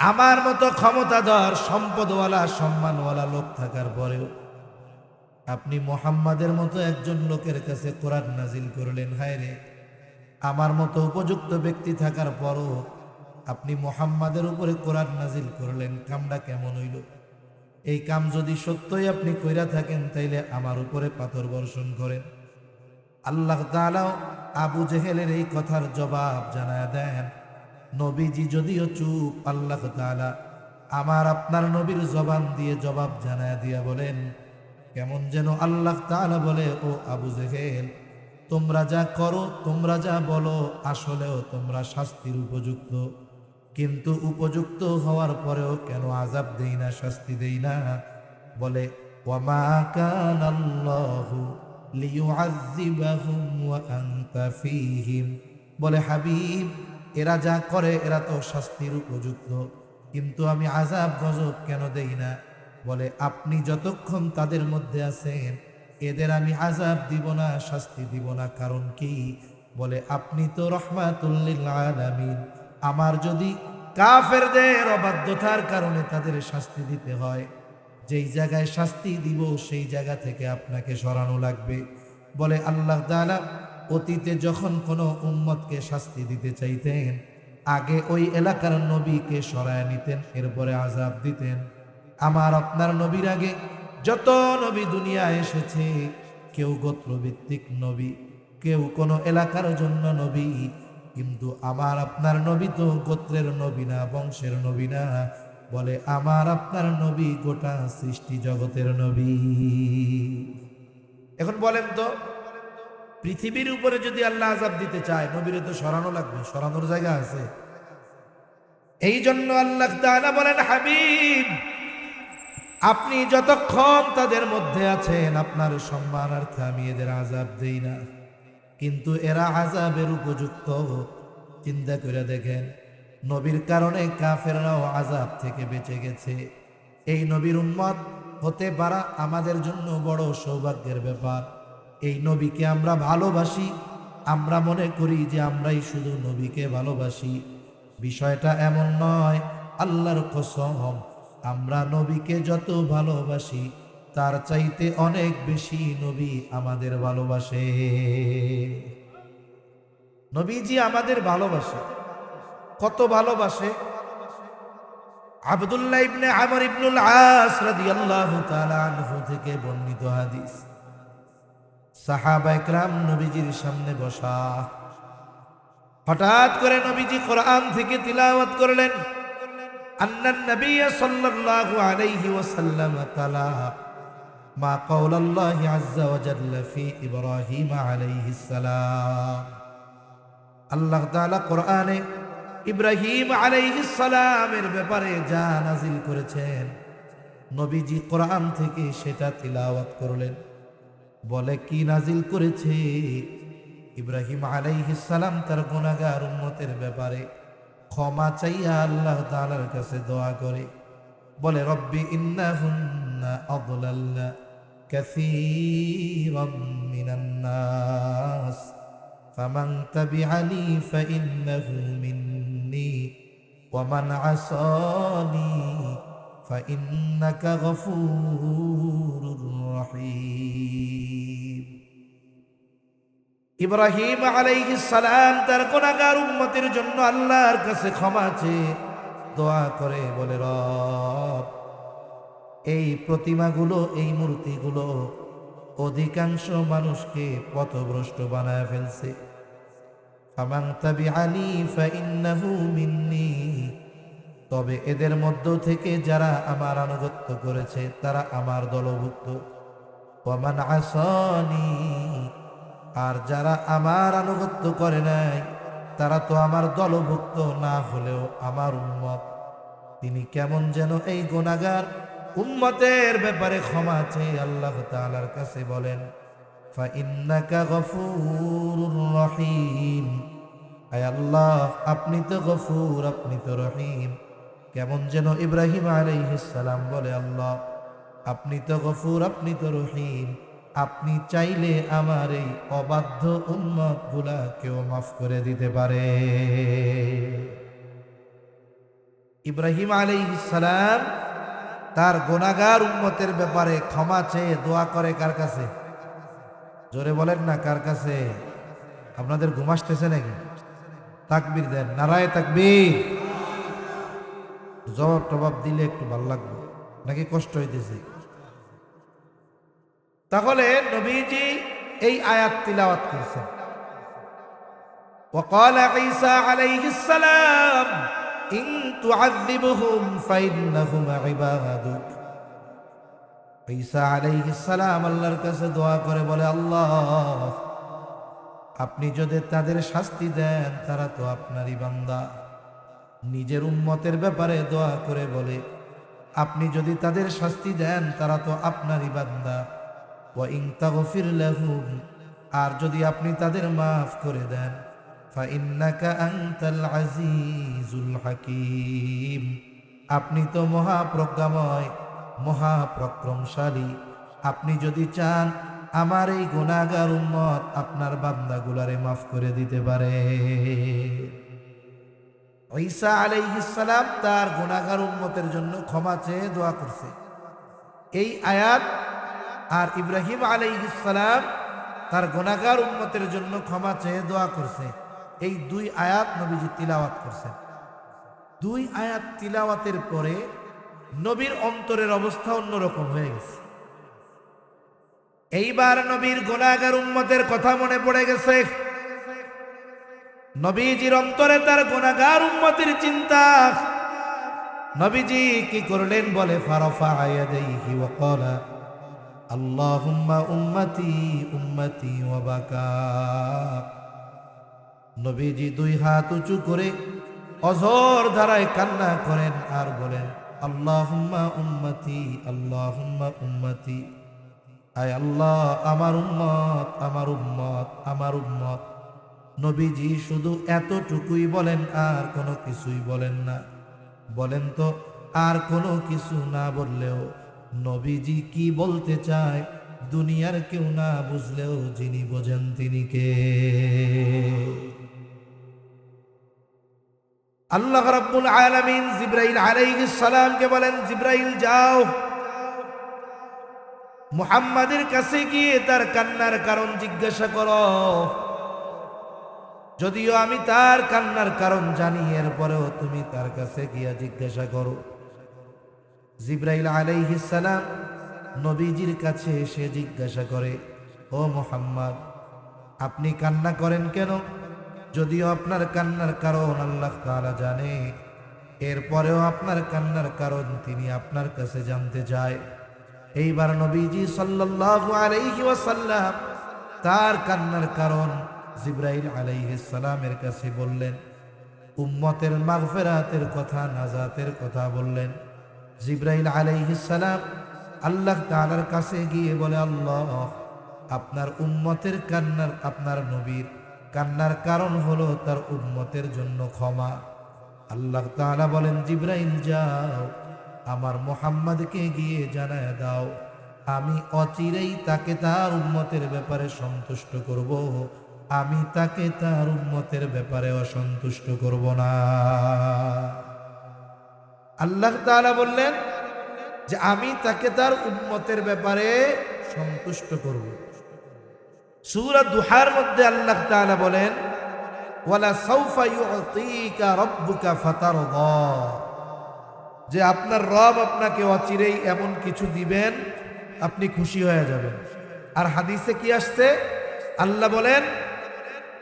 আমার মতো ক্ষমতাধর সম্পদওয়ালা সম্মানওয়ালা লোক থাকার পরেও আপনি মুহাম্মাদের মতো একজন লোকের কাছে কোরআন নাজিল করলেন। হায় রে, আমার মতো উপযুক্ত ব্যক্তি থাকার পরও আপনি মুহাম্মাদের উপরে কোরআন নাজিল করলেন, কামটা কেমন হইল? এই কাম যদি সত্যই আপনি কইরা থাকেন তাইলে আমার উপরে পাথর বর্ষণ করেন। আল্লাহ তাআলা আবু জেহেলের এই কথার জবাব জানায় দেন। নবীজি যদিও চুপ, আল্লাহ তাআলা আমার আপনার নবীর জবান দিয়ে জবাব জানায় দিয়া বলেন, কেমন যেন আল্লাহ তাআলা বলে, ও আবু জেহেল, তোমরা যা করো, তোমরা যা বলো, আসলেও তোমরা শাস্তির উপযুক্ত। কিন্তু উপযুক্ত হওয়ার পরেও কেন আযাব দেই না, শাস্তি দেই না? বলে, ওয়ামা কানাল্লাহু লিয়ুআযযিবাহুম ওয়া আনতা ফীহিম। বলে, হাবিব, এরা যা করে এরা তো শাস্তির উপযুক্ত, কিন্তু আমি আযাব গজব কেন দেই না? বলে, আপনি যতক্ষণ তাদের মধ্যে আছেন এদের আমি আযাব দিব না, শাস্তি দিব না। কারণ কি? বলে, আপনি তো রাহমাতুল লিল আলামিন। আমার যদি কাফেরদের অবাধ্যতার কারণে তাদের শাস্তি দিতে হয়, যেই জায়গায় শাস্তি দিব সেই জায়গা থেকে আপনাকে সরানো লাগবে। বলে, আল্লাহ তাআলা অতীতে যখন কোনো উম্মতকে শাস্তি দিতে চাইতেন, আগে ওই এলাকার নবীকে সরায় নিতেন, এরপরে আযাব দিতেন। আমার আপনার নবীর আগে যত নবী দুনিয়ায় এসেছে, কেউ গোত্রভিত্তিক নবী, কেউ কোনো এলাকার জন্য নবী, কিন্তু আমার আপনার নবী তো গোত্রের নবী না, বংশের নবী না। বলে, আমার আপনার নবী গোটা সৃষ্টি জগতের নবী। এখন বলেন তো, পৃথিবীর উপরে যদি আল্লাহ আযাব দিতে চায়, নবীরে তো সরানো লাগবে, সরানোর জায়গা আছে। এই জন্য আল্লাহ তাআলা বলেন, হাবিব, আপনি যতক্ষণ তাদের মধ্যে আছেন আপনার সম্মানার্থে আমি এদের আযাব দেই না, কিন্তু এরা আযাবের উপযুক্ত। চিন্তা করে দেখেন, নবীর কারণে কাফেররাও আযাব থেকে বেঁচে গেছে। এই নবীর উম্মত হতে পারা আমাদের জন্য বড় সৌভাগ্যের ব্যাপার। এই নবীকে আমরা ভালোবাসি, আমরা মনে করি যে আমরাই শুধু নবীকে ভালোবাসি। বিষয়টা এমন নয়, আল্লাহর কসম, আমরা নবীকে যত ভালোবাসি তার চাইতে অনেক বেশি নবী আমাদের ভালোবাসে। নবীজি আমাদের ভালোবাসে, কত ভালোবাসে। আব্দুল্লাহ ইবনে আমর ইবনুল আস রাদিয়াল্লাহু তাআলা আনহু থেকে বর্ণিত হাদিস, সাহাবায়ে কেরাম নবীজির সামনে বসা, হঠাৎ করে নবীজি কোরআন থেকে তিলাওয়াত করলেন। আন্নান নবী সাল্লাল্লাহু আলাইহি ওয়াসাল্লাম তাআলা মা কাওলাল্লাহি আযজা ওয়া জাল্লা ফি ইব্রাহিম আলাইহিস সালাম। আল্লাহ তাআলা কোরআনে ইব্রাহিম আলাইহিস সালামের ব্যাপারে যা নাজিল করেছেন, নবীজি কোরআন থেকে সেটা তিলাওয়াত করলেন। বলে, কি নাজিল করেছে? ইব্রাহিম আলাইহিস সালাম তার গুনাহগার উম্মতের ব্যাপারে ক্ষমা চাইয়া আল্লাহ তাআলার কাছে দোয়া করে। বলে, রব্বি ইন্নাহুন্না আদলালনা কাসীরাম মিনান নাস ফামান তাবিআনি ফাইন্নাহু মিন্নি ওয়া মান আসানি ফাইন্নাকা গফুরুর রহিম। ইব্রাহিম আলাইহিস সালাম তার গুনাহগার উম্মতের জন্য আল্লাহর কাছে ক্ষমা চেয়ে দোয়া করে। বলে, রব, এই প্রতিমাগুলো, এই মূর্তিগুলো অধিকাংশ মানুষকে পথভ্রষ্ট বানায় ফেলছে। ফামান তাবিআনি ফাইন্নাহু মিন্নি, তবে এদের মধ্য থেকে যারা আমার আনুগত্য করেছে তারা আমার দলভুক্ত। ওয়া মান আসানি, আর যারা আমার আনুগত্য করে নাই তারা তো আমার দলভুক্ত না হলেও আমার উম্মত। তিনি কেমন যেন এই গুনাহগার উম্মতের ব্যাপারে ক্ষমা চেয়ে আল্লাহ তাআলার কাছে বলেন, ফাইন্নাকা গফুরুর রহিম। আয় আল্লাহ, আপনি তো গফুর, আপনি তো রহিম, কেমন যেন ইব্রাহিম আলাইহিস সালাম বলে, আল্লাহ আপনি তো গফুর, আপনি তো রহিম, আপনি চাইলে আমার এই অবাধ্য উম্মত গুলাকেও মাফ করে দিতে পারে। ইব্রাহিম আলাইহিস সালাম তার গুনাহগার উম্মতের ব্যাপারে ক্ষমা চেয়ে দোয়া করে কার কাছে? জোরে বলেন না, কার কাছে? আপনাদের ঘুম আসতেছে নাকি? তাকবীর দেন, নারায়ে তাকবীর। জবাব টবাব দিলে একটু ভালো লাগবে, নাকি কষ্ট হইতেছে? তাহলে নবীজি এই আয়াত তিলাওয়াত করছেন। وقال عيسى عليه السلام إن تعذبهم فإنهم عبادك। ঈসা আলাইহিস সালাম আল্লাহর কাছে দোয়া করে বলে, আল্লাহ আপনি যদি তাদের শাস্তি দেন তারা তো আপনারই বান্দা। নিজের উম্মতের ব্যাপারে দোয়া করে বলে, আপনি যদি তাদের শাস্তি দেন তারা তো আপনারই বান্দা। ওয়া ইন তাগফির লাহুম, আর যদি আপনি তাদের মাফ করে দেন, ফা ইন্নাকা আনতাল আজিজুল হাকীম, আপনি তো মহাপ্রজ্ঞাময়, মহাপরাক্রমশালী। আপনি যদি চান আমার এই গুনাহগার উম্মত আপনার বান্দাগুলারে মাফ করে দিতে পারে। ঈসা আলাইহিস সালাম তার গুনাহগার উম্মতের জন্য ক্ষমা চেয়ে দোয়া করছে, এই আয়াত। আর ইব্রাহিম আলাইহিস সালাম তার গুনাহগার উম্মতের জন্য ক্ষমা চেয়ে দোয়া করছে, এই দুই আয়াত নবীজি তিলাওয়াত করছেন। দুই আয়াত তিলাওয়াতের পরে নবীর অন্তরের অবস্থা অন্যরকম হয়ে গেছে। এইবার নবীর গুনাহগার উম্মতের কথা মনে পড়ে গেছে। নবীজির অন্তরে তার গুনাহগার উম্মতের চিন্তা। নবীজি কি করলেন বলে, ফারাফা ইয়াদাইহি ওয়া ক্বালা আল্লাহুম্মা উম্মতি উম্মতি ওয়া বাকা। নবীজি দুই হাত উঁচু করে অঝোর ধারায় কান্না করেন আর বলেন, আল্লাহুম্মা উম্মতি আল্লাহুম্মা উম্মতি, আয় আল্লাহ আমার উম্মত আমার উম্মত আমার উম্মত। নবীজি শুধু এতটুকুই বলেন, আর কোনো কিছুই বলেন না। বলেন তো, আর কোনো কিছু না বললেও নবীজি কি বলতে চায় দুনিয়ার কেউ না বুঝলেও যিনি বোঝেন তিনি কে? আল্লাহ রাব্বুল আলামিন জিবরাইল আলাইহিস সালামকে বলেন, জিবরাইল যাও মুহাম্মাদের কাছে গিয়ে তার কান্নার কারণ জিজ্ঞাসা করো। যদিও আমি তার কান্নার কারণ জানি, এরপরেও তুমি তার কাছে গিয়া জিজ্ঞাসা করো। জিবরাইল আলাইহিস সালাম নবীজির কাছে এসে জিজ্ঞাসা করে, ও মুহাম্মদ আপনি কান্না করেন কেন? যদিও আপনার কান্নার কারণ আল্লাহ তাআলা জানে, এরপরেও আপনার কান্নার কারণ তিনি আপনার কাছে জানতে চায়। এইবার নবীজি সাল্লাল্লাহু আলাইহি ওয়াসাল্লাম তার কান্নার কারণ জিবরাইল আলাইহিস সালামের কাছে বললেন। উম্মতের মাগফিরাতের কথা, নাজাতের কথা বললেন। জিবরাইল আলাইহিস সালাম আল্লাহ তাআলার কাছে গিয়ে বলে, আল্লাহ আপনার উম্মতের কান্নার, আপনার নবীর কান্নার কারণ হলো তার উম্মতের জন্য ক্ষমা। আল্লাহ তাআলা বলেন, জিবরাইল যাও আমার মুহাম্মদকে গিয়ে জানায় দাও, আমি অচিরেই তাকে তার উম্মতের ব্যাপারে সন্তুষ্ট করব, আমি তাকে তার উম্মতের ব্যাপারে অসন্তুষ্ট করব না। আল্লাহ তাআলা বললেন যে আমি তাকে তার উম্মতের ব্যাপারে সন্তুষ্ট করব। সূরা দুহার মধ্যে আল্লাহ তাআলা বলেন, ওয়ালা সাউফা ইউতিকা রাব্বুকা ফাতারদা, যে আপনার রব আপনাকে অচিরেই এমন কিছু দিবেন আপনি খুশি হয়ে যাবেন। আর হাদিসে কি আসছে? আল্লাহ বলেন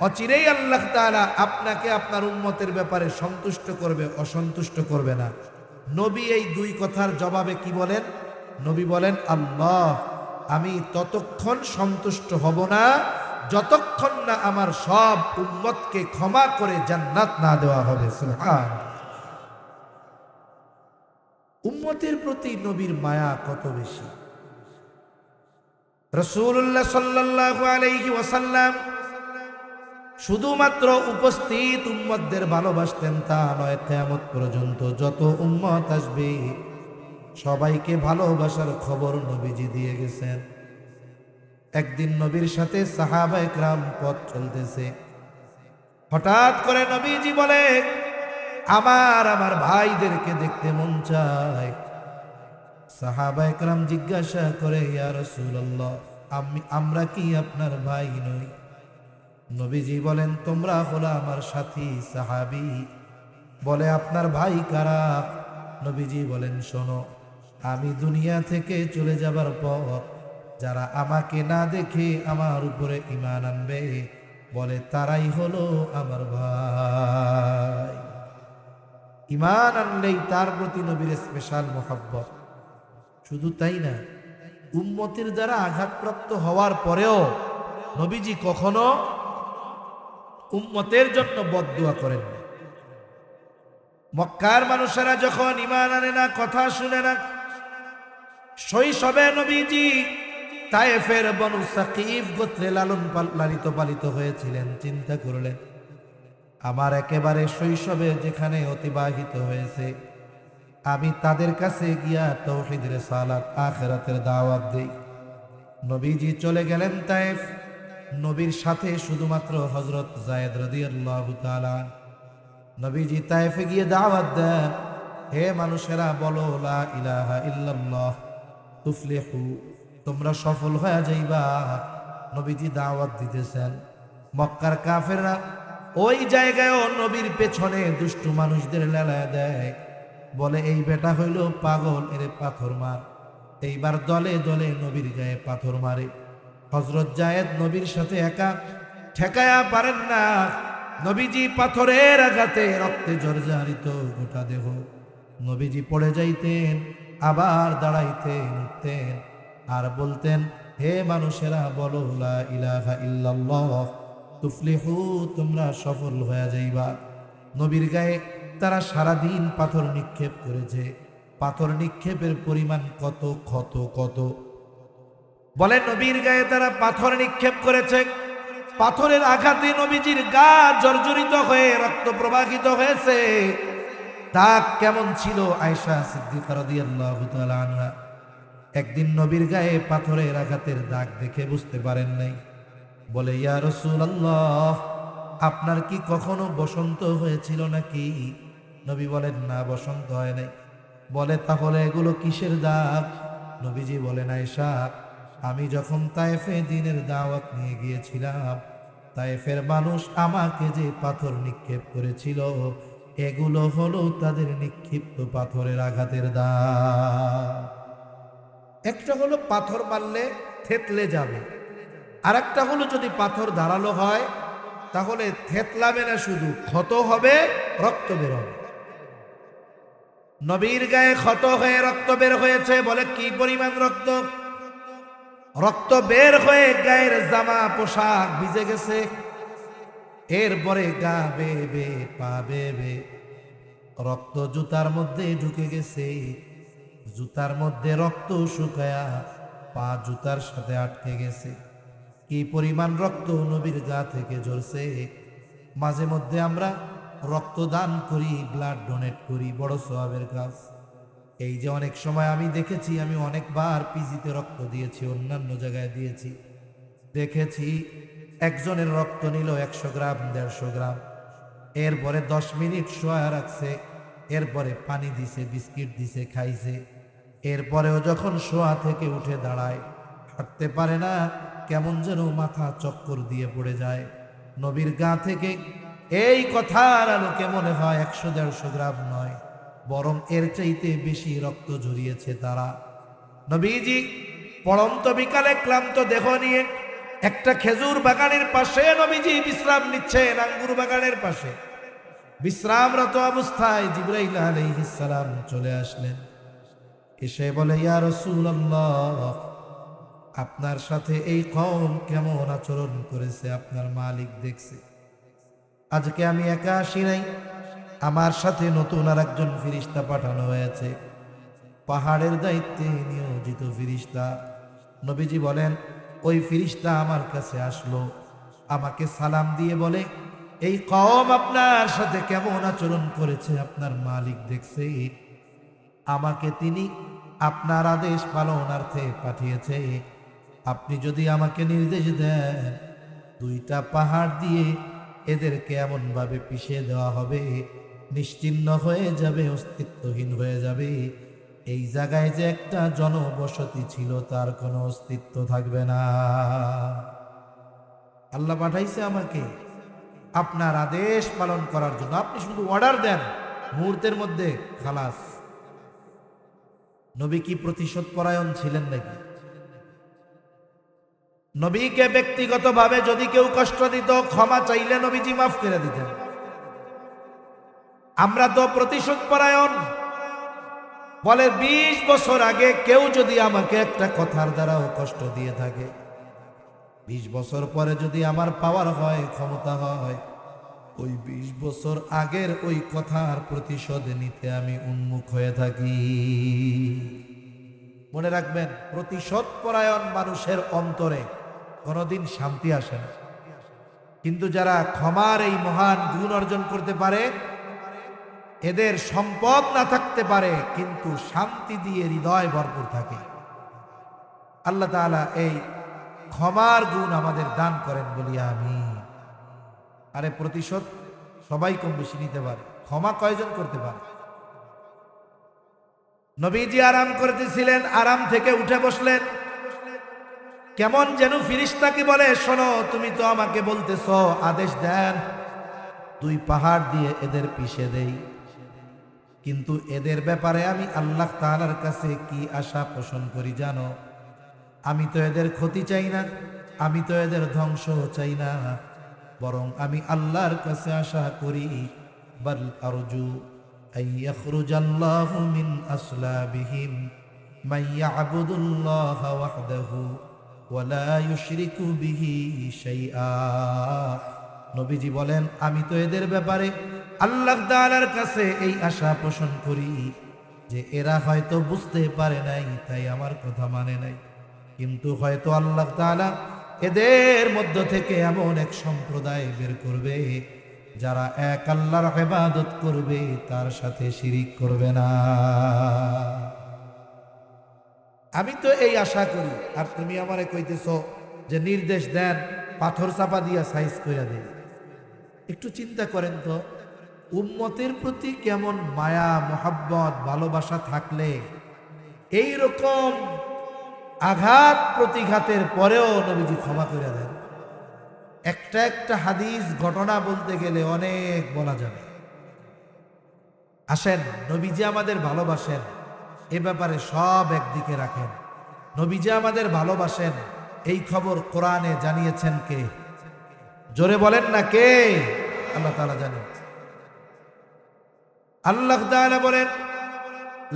অচিরেই আল্লাহ তাআলা আপনাকে আপনার উম্মতের ব্যাপারে সন্তুষ্ট করবে, অসন্তুষ্ট করবে না। নবী এই দুই কথার জবাবে কি বলেন? নবী বলেন, আল্লাহ আমি ততক্ষণ সন্তুষ্ট হব না যতক্ষণ না আমার সব উম্মতকে ক্ষমা করে জান্নাত না দেওয়া হবে। সুবহানাল্লাহ। উম্মতের প্রতি নবীর মায়া কত বেশি। রাসূলুল্লাহ সাল্লাল্লাহু আলাইহি ওয়াসাল্লাম শুধুমাত্র উপস্থিত উম্মতদের ভালোবাসতেন তা নয়, কিয়ামত পর্যন্ত যত উম্মত আসবে সবাইকে ভালোবাসার খবর নবীজি দিয়ে গেছেন। একদিন নবীর সাথে সাহাবায়ে কেরাম পথ চলতেছে, হঠাৎ করে নবীজি বলে, আমার ভাইদেরকে দেখতে মন চায়। সাহাবায়ে কেরাম জিজ্ঞাসা করে, ইয়া রাসূলুল্লাহ, আমরা কি আপনার ভাই নই? নবীজি বলেন, তোমরা হলো আমার সাথী সাহাবী। বলে, আপনার ভাই কারা? নবীজি বলেন, শোনো, আমি দুনিয়া থেকে চলে যাবার পর যারা আমাকে না দেখে আমার উপরে ঈমান আনবে, বলে তারাই হলো আমার ভাই। ঈমান আনলেই তার প্রতি নবীর স্পেশাল মোহাব্বত। শুধু তাই না, উম্মতের দ্বারা আঘাতপ্রাপ্ত হওয়ার পরেও নবীজি কখনো উম্মতের জন্য বদদুয়া করেন না। মক্কার মানুষেরা যখন ঈমান আনে না, কথা শুনে না, শৈশবে নবীজি তায়েফের বনু সাকিফ গোত্রে লালিত পালিত হয়েছিলেন। চিন্তা করলেন, আমার একেবারে শৈশবে যেখানে অতিবাহিত হয়েছে, আমি তাদের কাছে গিয়া তাওহীদ রিসালাত আখিরাতের দাওয়াত দেই। নবীজি চলে গেলেন তায়েফ। নবীর সাথে শুধুমাত্র হযরত যায়েদ রাদিয়াল্লাহু তাআলা। নবীজি তায়েফে গিয়ে দাওয়াত দেন, হে মানুষেরা, বলো লা ইলাহা ইল্লাল্লাহ তুফলিহু, তোমরা সফল হয়ে যাইবা। নবীজি দাওয়াত দিতেছেন। মক্কার কাফেররা ওই জায়গায়ও নবীর পেছনে দুষ্টু মানুষদের লেলায় দেয়, বলে এই বেটা হইল পাগল, এরে পাথর মার। এইবার দলে দলে নবীর গায়ে পাথর মারে। হযরত যায়েদ নবীর সাথে একা ঠেকায়া পারেন না। নবীজি পাথরের আঘাতে রক্তে জর্জরিত গোটা দেহ। নবীজি পড়ে যাইতেন, আবার দাঁড়াইতেন, উঠতেন আর বলতেন, হে মানুষেরা, বলো লা ইলাহা ইল্লাল্লাহ তুফলিহু, তোমরা সফল হয়ে যাইবা। নবীর গায়ে তারা সারাদিন পাথর নিক্ষেপ করেছে। পাথর নিক্ষেপের পরিমাণ কত কত কত। বলে, নবীর গায়ে তারা পাথর নিক্ষেপ করেছে। পাথরের আঘাতে নবীজির গা জর্জরিত হয়ে রক্ত প্রবাহিত হয়েছে। দাগ কেমন ছিল? আয়েশা সিদ্দিকা রাদিয়াল্লাহু তাআলা আনহা একদিন নবীর গায়ে পাথরের আঘাতের দাগ দেখে বুঝতে পারেন নাই। বলে, ইয়া রাসূলুল্লাহ, আপনার কি কখনো বসন্ত হয়েছিল নাকি? নবী বলেন, না, বসন্ত হয় নাই। বলে, তাহলে এগুলো কিসের দাগ? নবীজি বলেন, আয়েশা, আমি যখন তায়েফে দ্বীনের দাওয়াত নিয়ে গিয়েছিলাম, তায়েফের মানুষ আমাকে যে পাথর নিক্ষেপ করেছিল, এগুলো হলো তাদের নিক্ষিপ্ত পাথরের আঘাতের দাগ। একটা হলো পাথর মারলে থেতলে যাবে, আর একটা হলো যদি পাথর ধারালো হয় তাহলে থেতলাবে না, শুধু ক্ষত হবে, রক্ত বের হবে। নবীর গায়ে ক্ষত হয়ে রক্ত বের হয়েছে। বলে, কি পরিমাণ রক্ত? রক্ত বের হয়ে গায়ের জামা পোশাক ভিজে গেছে। এরপরে গা বেয়ে বেয়ে, পা বেয়ে বেয়ে রক্ত জুতার মধ্যে ঢুকে গেছে। জুতার মধ্যে রক্ত শুকায়া পা জুতার সাথে আটকে গেছে। কি পরিমাণ রক্ত নবীর গা থেকে ঝরছে। মাঝে মধ্যে আমরা রক্তদান করি, ব্লাড ডোনেট করি, বড় সওয়াবের কাজ। এই যে অনেক সময় আমি দেখেছি, আমি অনেকবার পিজিতে রক্ত দিয়েছি, অন্যান্য জায়গায় দিয়েছি, দেখেছি একজনের রক্ত নিল 100 গ্রাম 150 গ্রাম, এরপরে 10 মিনিট শোয়া রাখছে, এরপরে পানি দিছে, বিস্কিট দিছে, খাইছে। এরপরেও যখন শোয়া থেকে উঠে দাঁড়ায়, হাঁটতে পারে না, কেমন যেন মাথা চক্কর দিয়ে পড়ে যায়। নবীর গা থেকে এই কথার আলোকে মনে হয় 100-150 গ্রাম নয়, বরং এর চাইতে বেশি রক্ত ঝরিয়েছে তারা। নবীজি পড়ন্ত বিকালে ক্লান্ত দেহ নিয়ে একটা খেজুর বাগানের পাশে নবীজি বিশ্রাম নিচ্ছেন। আঙ্গুর বাগানের পাশে বিশ্রামরত অবস্থায় জিবরাইল আলাইহিস সালাম চলে আসলেন। এসে বলে, ইয়া রাসূলুল্লাহ, আপনার সাথে এই কওম কেমন আচরণ করেছে আপনার মালিক দেখছে। আজকে আমি একা আসি নাই, আমার সাথে নতুন আর একজন ফিরিস্তা পাঠানো হয়েছে, পাহাড়ের দায়িত্বে নিয়োজিত ফিরিস্তা। নবীজি বলেন, ওই ফিরিস্তা আমার কাছে আসলো। আমাকে সালাম দিয়ে বলে, এই কওম আপনার সাথে কেমন আচরণ করেছে আপনার মালিক দেখছে, আমাকে তিনি আপনার আদেশ পালনার্থে পাঠিয়েছে। আপনি যদি আমাকে নির্দেশ দেন, দুইটা পাহাড় দিয়ে এদেরকে এমনভাবে পিষে দেওয়া হবে, নিশ্চিহ্ন হয়ে যাবে, অস্তিত্বহীন হয়ে যাবে। এই জায়গায় যে একটা জনবসতি ছিল তার কোনো অস্তিত্ব থাকবে না। আল্লাহ পাঠাইছে আমাকে আপনার আদেশ পালন করার জন্য। আপনি শুধু অর্ডার দেন, মুহূর্তের মধ্যে খালাস। নবী কি প্রতিশোধ পরায়ণ ছিলেন নাকি? নবীকে ব্যক্তিগতভাবে যদি কেউ কষ্ট দিত, ক্ষমা চাইলে নবীজি মাফ করে দিতেন। আমরা তো প্রতিশোধ পরায়ণ। বলে 20 বছর আগে কেউ যদি আমাকে একটা কথার দ্বারাও কষ্ট দিয়ে থাকে, 20 বছর পরে যদি আমার পাওয়ার হয়, ক্ষমতা হয়, ওই 20 বছর আগের ওই কথার প্রতিশোধ নিতে আমি উন্মুখ হয়ে থাকি। মনে রাখবেন, প্রতিশোধ পরায়ণ মানুষের অন্তরে কোনোদিন শান্তি আসে না। কিন্তু যারা ক্ষমার এই মহান গুণ অর্জন করতে পারে, এদের সম্পদ না থাকতে পারে কিন্তু শান্তি দিয়ে হৃদয় ভরপুর থাকে। আল্লাহ তাআলা এই ক্ষমার গুণ আমাদের দান করেন বলি আমি। আরে প্রতিশোধ সবাই কম বেশি নিতে পারে, ক্ষমা কয়জন করতে পারে? নবীজি আরাম করতেছিলেন, আরাম থেকে উঠে বসলেন। কেমন যেন ফিরিস্তাকে বলে, শোনো, তুমি তো আমাকে বলতেছ, আদেশ দেন 2 পাহাড় দিয়ে এদের পিষে দেই। কিন্তু এদের ব্যাপারে আমি আল্লাহ তাআলার কাছে কি আশা পোষণ করি জানো? আমি তো এদের ক্ষতি চাই না, আমি তো এদের ধ্বংস চাই না, বরং আমি আল্লাহর কাছে আশা করি, বাল আরজু আন ইয়াখরুজাল্লাহু মিন আসলাবিহিম মান ইয়াবুদুল্লাহ ওয়াহদাহু ওয়া লা ইউশরিকু বিহি শাইআ। নবীজি বলেন, আমি তো এদের ব্যাপারে আল্লাহ তাআলার কাছে এই আশা পোষণ করি যে এরা হয়তো বুঝতে পারে নাই, তাই আমার কথা মানে নাই, কিন্তু হয়তো আল্লাহ তাআলা এদের মধ্য থেকে এমন এক সম্প্রদায় বের করবে যারা এক আল্লাহর ইবাদত করবে, তার সাথে শিরিক করবে না। আমি তো এই আশা করি, আর তুমি আমারে কইতেছ যে নির্দেশ দেন পাথর চাপা দিয়া সাইজ কইরা দেন। একটু চিন্তা করেন তো, উম্মতের প্রতি কেমন মায়া, মোহাব্বত, ভালোবাসা থাকলে এই রকম আঘাত প্রতিঘাতের পরেও নবীজি ক্ষমা করে দেন। একটা একটা হাদিস ঘটনা বলতে গেলে অনেক বলা যাবে। আসেন, নবীজি আমাদের ভালোবাসেন, এ ব্যাপারে সব একদিকে রাখেন। নবীজি আমাদের ভালোবাসেন এই খবর কোরআনে জানিয়েছেন কে? জোরে বলেন না কে? আল্লাহ তাআলা জানেন। আল্লাহ তাআলা বলেন,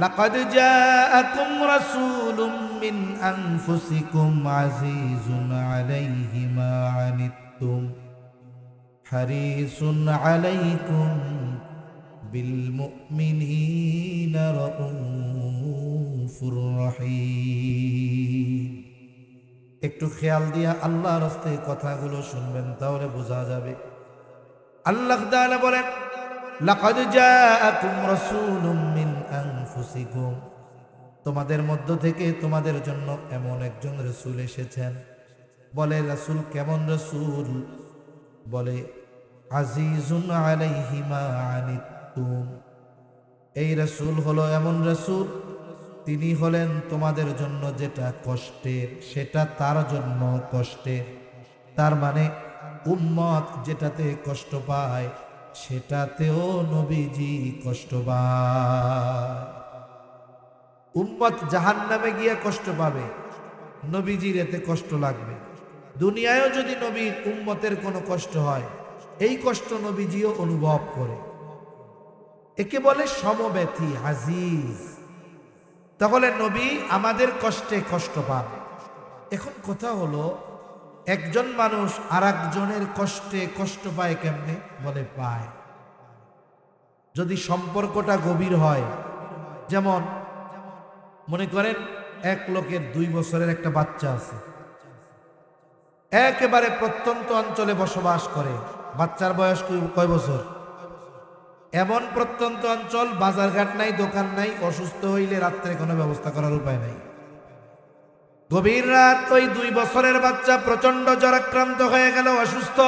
লাকাদ জাআকুম রাসূলুম মিন আনফুসিকুম আজিজুন আলাইহি মা আনিতুম হারিসুন আলাইকুম বিল মুমিনিনা রাউফুর রহিম। একটু খেয়াল দিয়া আল্লাহর রাস্তায় কথাগুলো শুনবেন, তাহলে বোঝা যাবে। আল্লাহ তাআলা বলেন, লাকাদ জাআকুম রাসূলুম মিন আনফুসিকুম, তোমাদের মধ্য থেকে তোমাদের জন্য এমন একজন রাসূল এসেছেন। বলে রাসূল কেমন রাসূল? বলে আজিজুন আলাইহি মা আনিতুম, এই রাসূল হলো এমন রাসূল, তিনি হলেন তোমাদের জন্য যেটা কষ্টের সেটা তার জন্য কষ্টের। তার মানে উম্মত যেটাতে কষ্ট পায় সেটাতেও নবীজি কষ্ট পায়। উম্মত জাহান্নামে গিয়ে কষ্ট পাবে, নবীজির এতে কষ্ট লাগবে। দুনিয়ায়ও যদি নবীর উম্মতের কোনো কষ্ট হয়, এই কষ্ট নবীজিও অনুভব করে। একে বলে সমব্যথী, আজিজ। তাহলে নবী আমাদের কষ্টে কষ্ট পান। এখন কথা হলো, একজন মানুষ আর একজনের কষ্টে কষ্ট পায় কেমনে? বলে পায় যদি সম্পর্কটা গভীর হয়। যেমন মনে করেন এক লোকের 2 বছরের একটা বাচ্চা আছে, একেবারে প্রত্যন্ত অঞ্চলে বসবাস করে। বাচ্চার বয়স কয় বছর? এমন প্রত্যন্ত অঞ্চল, বাজারঘাট নাই, দোকান নাই, অসুস্থ হইলে রাত্রে কোনো ব্যবস্থা করার উপায় নাই। গভীর রাত ওই 2 বছরের বাচ্চা প্রচন্ড জ্বরাক্রান্ত হয়ে গেল, অসুস্থ।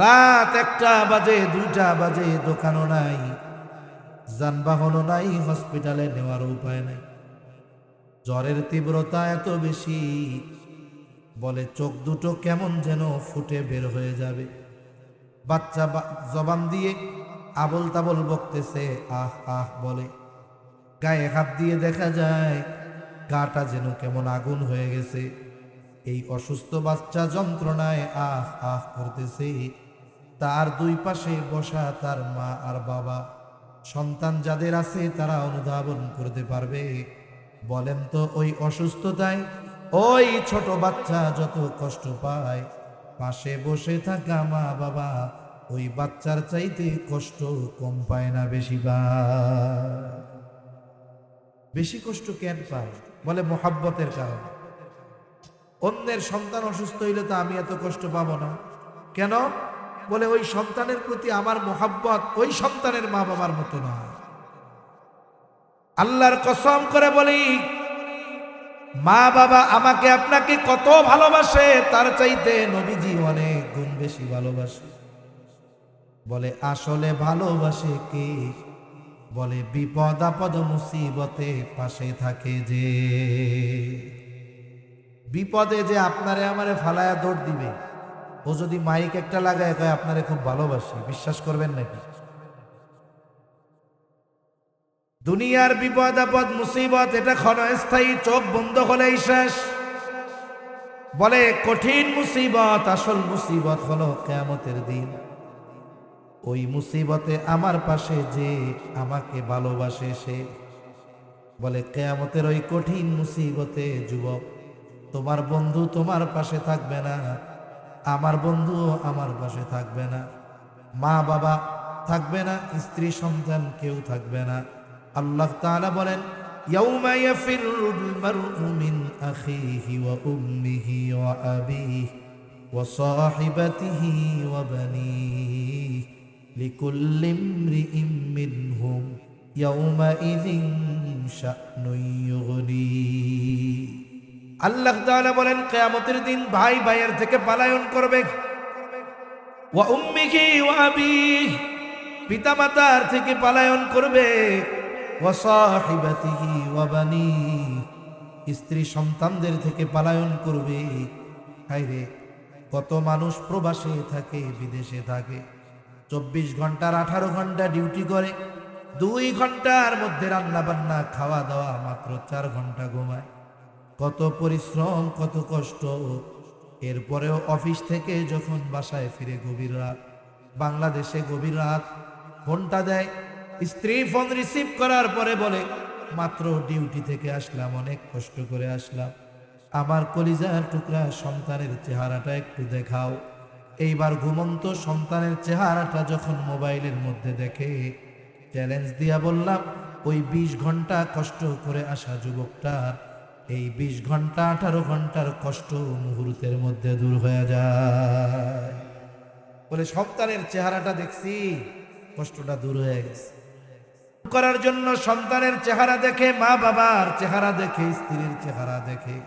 রাত 1টা বাজে, 2টা বাজে, দোকানও নাই, যানবাহনও নাই, হসপিটালে নেওয়ার উপায় নাই। জ্বরের তীব্রতা এত বেশি, বলে চোখ দুটো কেমন যেন ফুটে বের হয়ে যাবে। বাচ্চা জবান দিয়ে আবল তাবল বকতেছে, আহ আহ বলে। গায়ে হাত দিয়ে দেখা যায় গাটা যেন কেমন আগুন হয়ে গেছে। এই অসুস্থ বাচ্চা যন্ত্রণায় আহ আহ করতেছে। তার 2 পাশে বসা তার মা আর বাবা। সন্তান যাদের আছে তারা অনুধাবন করতে পারবে। বলেন তো, ওই অসুস্থতায় ওই ছোট বাচ্চা যত কষ্ট পায়, পাশে বসে থাকা মা বাবা ওই বাচ্চার চাইতে কষ্ট কম পায় না? বেশি পায়। বেশি কষ্ট কেন পায়? বলে মোহাব্বতের কারণে। অন্যের সন্তান অসুস্থ হইলে তো আমি এত কষ্ট পাবো না। কেন? বলে ওই সন্তানের প্রতি আমার মোহাব্বত ওই সন্তানের মা বাবার মতো না। আল্লাহর কসম করে বলি, মা বাবা আমাকে আপনাকে কত ভালোবাসে, তার চাইতে নবীজি অনেক গুণ বেশি ভালোবাসে। বলে আসলে ভালোবাসে কে? বলে বিপদ আপদ মুসিবতে পাশে থাকে যে। বিপদে যে আপনারে আমারে ফালায়া দৌড় দিবে, ও যদি মাইক একটা লাগায় কয় আপনারে খুব ভালোবাসি, বিশ্বাস করবেন নাকি? দুনিয়ার বিপদ আপদ মুসিবত এটা ক্ষণস্থায়ী, চোখ বন্ধ হলেই শেষ। বলে কঠিন মুসিবত, আসল মুসিবত হলো কিয়ামতের দিন। ওই মুসিবতে আমার পাশে যে আমাকে ভালোবাসে সে। বলে কিয়ামতের ওই কঠিন মুসিবতে যুবক, তোমার বন্ধু তোমার পাশে থাকবে না, আমার বন্ধু আমার পাশে থাকবে না, মা বাবা থাকবে না, স্ত্রী সন্তান কেউ থাকবে না। আল্লাহ তাআলা বলেন, ইয়াউমা ইয়াফিরুল মারউ মিন আখিহি ওয়া উম্মিহি ওয়া আবিহি ওয়া সাহিবাতিহি ওয়া বানিহি লিকুল্লি ইমরিইম মিনহুম ইয়াউমাইযিন শা'নুন ইউগনি। আল্লাহ তাআলা বলেন, কিয়ামতের দিন ভাই ভাইয়ের থেকে পলায়ন করবে। ওয়া উম্মিহি ওয়া আবিহি, পিতামাতার থেকে পলায়ন করবে। ওয়া সাহিবাতিহি ওয়া বানিহি, স্ত্রী সন্তানদের থেকে পলায়ন করবে। হায়রে, কত মানুষ প্রবাসে থাকে, বিদেশে থাকে, 24 ঘন্টার 18 ঘন্টা ডিউটি করে, 2 ঘন্টার মধ্যে রান্না বান্না খাওয়া দাওয়া, মাত্র 4 ঘন্টা ঘুমায়। কত পরিশ্রম, কত কষ্ট। এরপরেও অফিস থেকে যখন বাসায় ফিরে গভীর রাত, বাংলাদেশে গভীর রাত, ফোনটা দেয়, স্ত্রী ফোন রিসিভ করার পরে বলে, মাত্র ডিউটি থেকে আসলাম, অনেক কষ্ট করে আসলাম, আমার কলিজার টুকরা সন্তানের চেহারাটা একটু দেখাও। এইবার ঘুমন্ত সন্তানের চেহারাটা যখন মোবাইলের মধ্যে দেখে, চ্যালেঞ্জ দিয়া বললাম, ওই 20 ঘন্টা কষ্ট করে আসা যুবকটা এই 20 ঘন্টা 18 ঘন্টার কষ্ট মুহূর্তের মধ্যে দূর হয়ে যায়। বলে সন্তানের চেহারাটা দেখছি, কষ্টটা দূর হয়ে গেছে। করার জন্য সন্তানের চেহারা দেখে, মা বাবার চেহারা দেখে, স্ত্রীর চেহারা দেখে,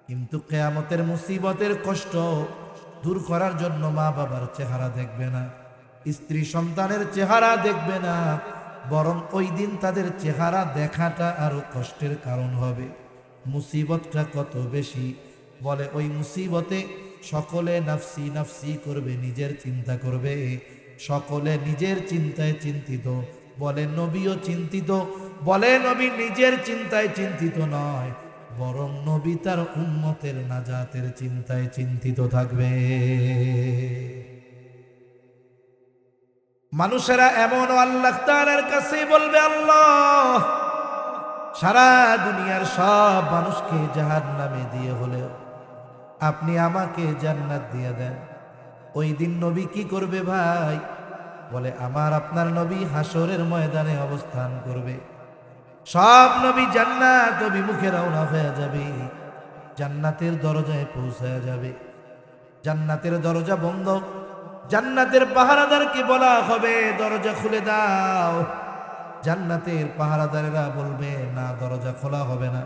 কিন্তু কিয়ামতের মুসিবতের কষ্ট দূর করার জন্য মা বাবার চেহারা দেখবে না, স্ত্রী সন্তানের চেহারা দেখবে না, বরং ওই দিন তাদের চেহারা দেখাটা আরো কষ্টের কারণ হবে। মুসিবতটা কত বেশি! বলে ওই মুসিবতে সকলে নাফসি নাফসি করবে, নিজের চিন্তা করবে, সকলে নিজের চিন্তায় চিন্তিত। বলে নবীও চিন্তিত। বলে নবী নিজের চিন্তায় চিন্তিত নয়, বরং নবী তার উম্মতের নাজাতের চিন্তায় চিন্তিত থাকবে। মানুষেরা এমন আল্লাহ তাআলার কাছে বলবে, আল্লাহ, সারা দুনিয়ার সব মানুষকে জাহান্নামে দিয়ে হলেও আপনি আমাকে জান্নাত দিয়ে দেন। ওই দিন নবী কি করবে ভাই? বলে আমার আপনার নবী হাসরের ময়দানে অবস্থান করবে, সব নবী জান্নাত অভিমুখে রওনা হয়ে যাবে। জান্নাতের দরজায় পৌঁছায়া যাবে। জান্নাতের দরজা বন্ধ, জান্নাতের পাহারাদারকে বলা হবে দরজা খুলে দাও। জান্নাতের পাহারাদারেরা বলবে না, দরজা খোলা হবে না।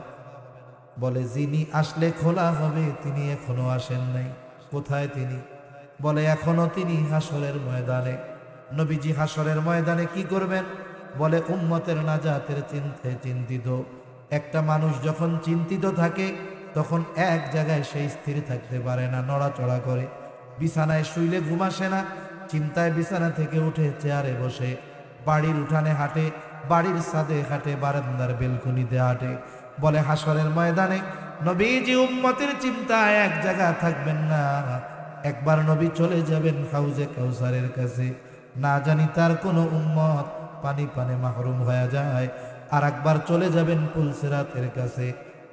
বলে যিনি আসলে খোলা হবে তিনি এখনো আসেন নাই। কোথায় তিনি? বলে এখনো তিনি হাসরের ময়দানে। নবীজি হাসরের ময়দানে কি করবেন? বলে উম্মতের নাজাতের চিন্তিত। একটা মানুষ যখন চিন্তিত থাকে তখন এক জায়গায় সে স্থির থাকতে পারে না, নড়াচড়া করে। বিছানায় শুইলে ঘুম আসে না, চিন্তায় বিছানা থেকে উঠে চেয়ারে বসে, বাড়ির উঠানে হাঁটে, বাড়ির ছাদে হাঁটে, বারান্দার বেলকনিতে হাঁটে। বলে হাসরের ময়দানে নবীজি উম্মতের চিন্তায় এক জায়গা থাকবেন না। একবার নবী চলে যাবেন হাউজে কাউসারের কাছে, না জানি তার কোনো উম্মত পানি পানে মাহরুম হয়ে যায়। আর একবার চলে যাবেন পুল সিরাতের কাছে,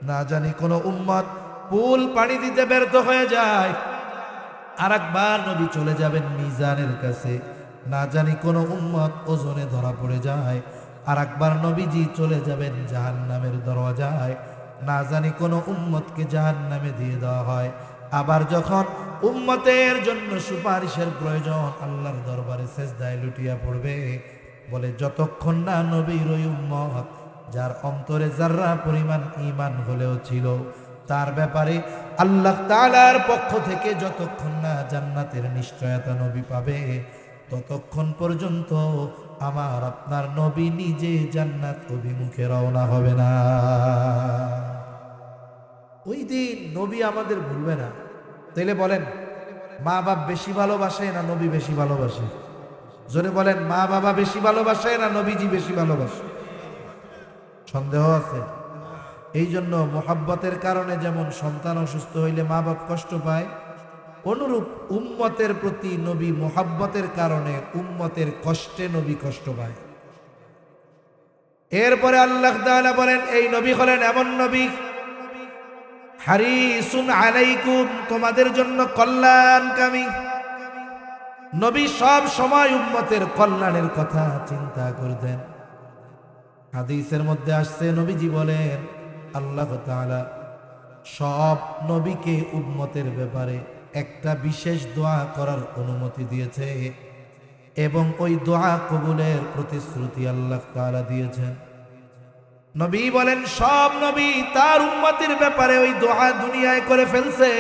না জানি কোনো উম্মত পুল পানি দিতে ব্যর্থ হয়ে যায়। আর একবার নবী চলে যাবেন মিজানের কাছে, না জানি কোনো উম্মত ওজনে ধরা পড়ে যায়। আর একবার নবীজি চলে যাবেন জাহান্নামের দরজায়, না জানি কোনো উম্মতকে জাহান্নামে দিয়ে দেওয়া হয়। আবার যখন উম্মতের জন্য সুপারিশের প্রয়োজন, আল্লাহর দরবারে সেজদায় লুটিয়া পড়বে। বলে যতক্ষণ না নবীর ওই উম্মত যার অন্তরে যাররা পরিমাণ ঈমান হলেও ছিল, তার ব্যাপারে আল্লাহ তাআলার পক্ষ থেকে যতক্ষণ না জান্নাতের নিশ্চয়তা নবী পাবে, ততক্ষণ পর্যন্ত আমার আপনার নবী নিজে জান্নাত অভিমুখে রওনা হবে না। ওই দিন নবী আমাদের ভুলবে না। তাইলে বলেন, মা বাপ বেশি ভালোবাসে না নবী বেশি ভালোবাসে? জোরে বলেন, মা বাবা বেশি ভালোবাসে না নবীজি বেশি ভালোবাসে? সন্দেহ আছে? এই জন্য মোহাব্বতের কারণে যেমন সন্তান অসুস্থ হইলে মা বাপ কষ্ট পায়, অনুরূপ উম্মতের প্রতি নবী মোহাব্বতের কারণে উম্মতের কষ্টে নবী কষ্ট পায়। এরপরে আল্লাহ তাআলা বলেন, এই নবী হলেন এমন নবী, হারিসুন আলাইকুম, তোমাদের জন্য কল্যাণকামী নবী। সব সময় উম্মতের কল্যাণের কথা চিন্তা করতেন। হাদিসের মধ্যে আসছে, নবীজি বলেন আল্লাহ তাআলা সব নবীকে উম্মতের ব্যাপারে একটা বিশেষ দোয়া করার অনুমতি দিয়েছে এবং ওই দোয়া কবুলের প্রতিশ্রুতি আল্লাহ তাআলা দিয়েছেন। নবী বলেন সব নবী তার উম্মতের ব্যাপারে ওই দোয়া দুনিয়ায় করে ফেলছে,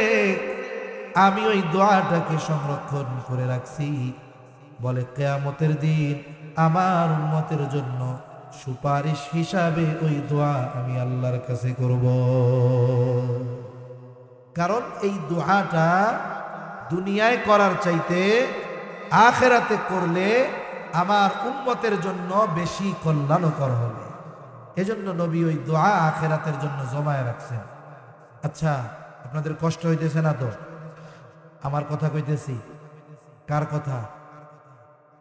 আমি ওই দোয়াটাকে সংরক্ষণ করে রাখছি। বলে কিয়ামতের দিন আমার উম্মতের জন্য সুপারিশ হিসাবে ওই দোয়া আমি আল্লাহর কাছে করব। কারণ এই দোয়াটা দুনিয়ায় করার চাইতে আখিরাতে করলে আমার উম্মতের জন্য বেশি কল্যাণকর হবে। এজন্য নবী ওই দোয়া আখিরাতের জন্য জমায় রাখছেন। আচ্ছা, আপনাদের কষ্ট হইতেছে না তো? আমার কথা কইতেছি। কার কথা?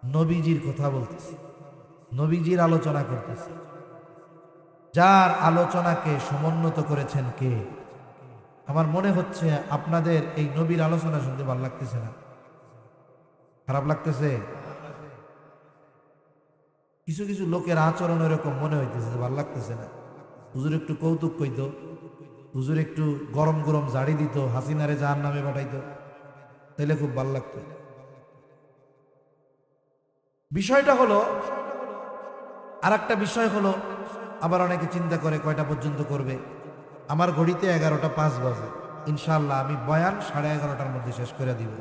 নবীজির কথা বলতেছি, নবীজির আলোচনা করতেছি। যার আলোচনাকে সমুন্নত করেছেন কে? আমার মনে হচ্ছে আপনাদের এই নবীর আলোচনা শুনতে ভালো লাগতেছে না, খারাপ লাগতেছে। কিছু কিছু লোকের আচরণ এরকম মনে হইতেছে যে ভালো লাগতেছে না। হুজুর একটু কৌতুক কইতো, হুজুর একটু গরম গরম জাড়ি দিত, হাসিনারে জাহান্নামে পাঠাইতো, তাইলে খুব ভালো লাগতো। বিষয়টা হলো, আর একটা বিষয় হলো, আবার অনেকে চিন্তা করে কয়টা পর্যন্ত করবে। আমার ঘড়িতে 11:05 বাজে, ইনশাআল্লাহ আমি বয়ান 11:30টার মধ্যে শেষ করে দিব।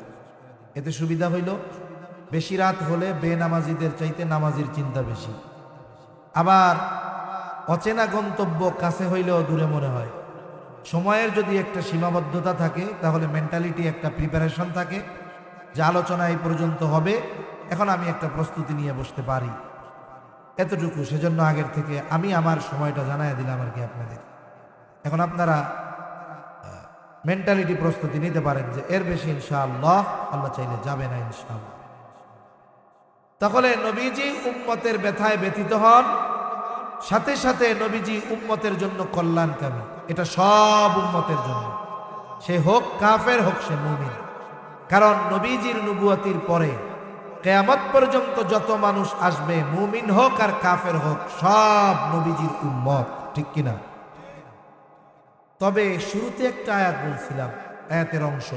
এতে সুবিধা হইল, বেশি রাত হলে বেনামাজিদের চাইতে নামাজির চিন্তা বেশি। আবার অচেনা গন্তব্য কাছে হইলেও দূরে মনে হয়। সময়ের যদি একটা সীমাবদ্ধতা থাকে তাহলে মেন্টালিটি একটা প্রিপারেশন থাকে যে আলোচনা এই পর্যন্ত হবে, এখন আমি একটা প্রস্তুতি নিয়ে বসতে পারি, এতটুকু। সেজন্য আগের থেকে আমি আমার সময়টা জানাই দিলাম আর কি আপনাদের। এখন আপনারা মেন্টালিটি প্রস্তুতি নিতে পারেন যে এর বেশি ইনশাআল্লাহ আল্লাহ চাইলে যাবে না ইনশাআল্লাহ। তাহলে নবীজি উম্মতের ব্যথায় ব্যথিত হন, সাথে সাথে নবীজি উম্মতের জন্য কল্যাণকামী। এটা সব উম্মতের জন্য, সে হোক কাফের হোক সে মুমিন। কারণ নবীজির নবুয়তির পরে কিয়ামত পর্যন্ত যত মানুষ আসবে, মুমিন হোক আর কাফের হোক, সব নবীজির উম্মত, ঠিক কিনা? তবে শুরুতে একটা আয়াত বলছিলাম, আয়াতের অংশ,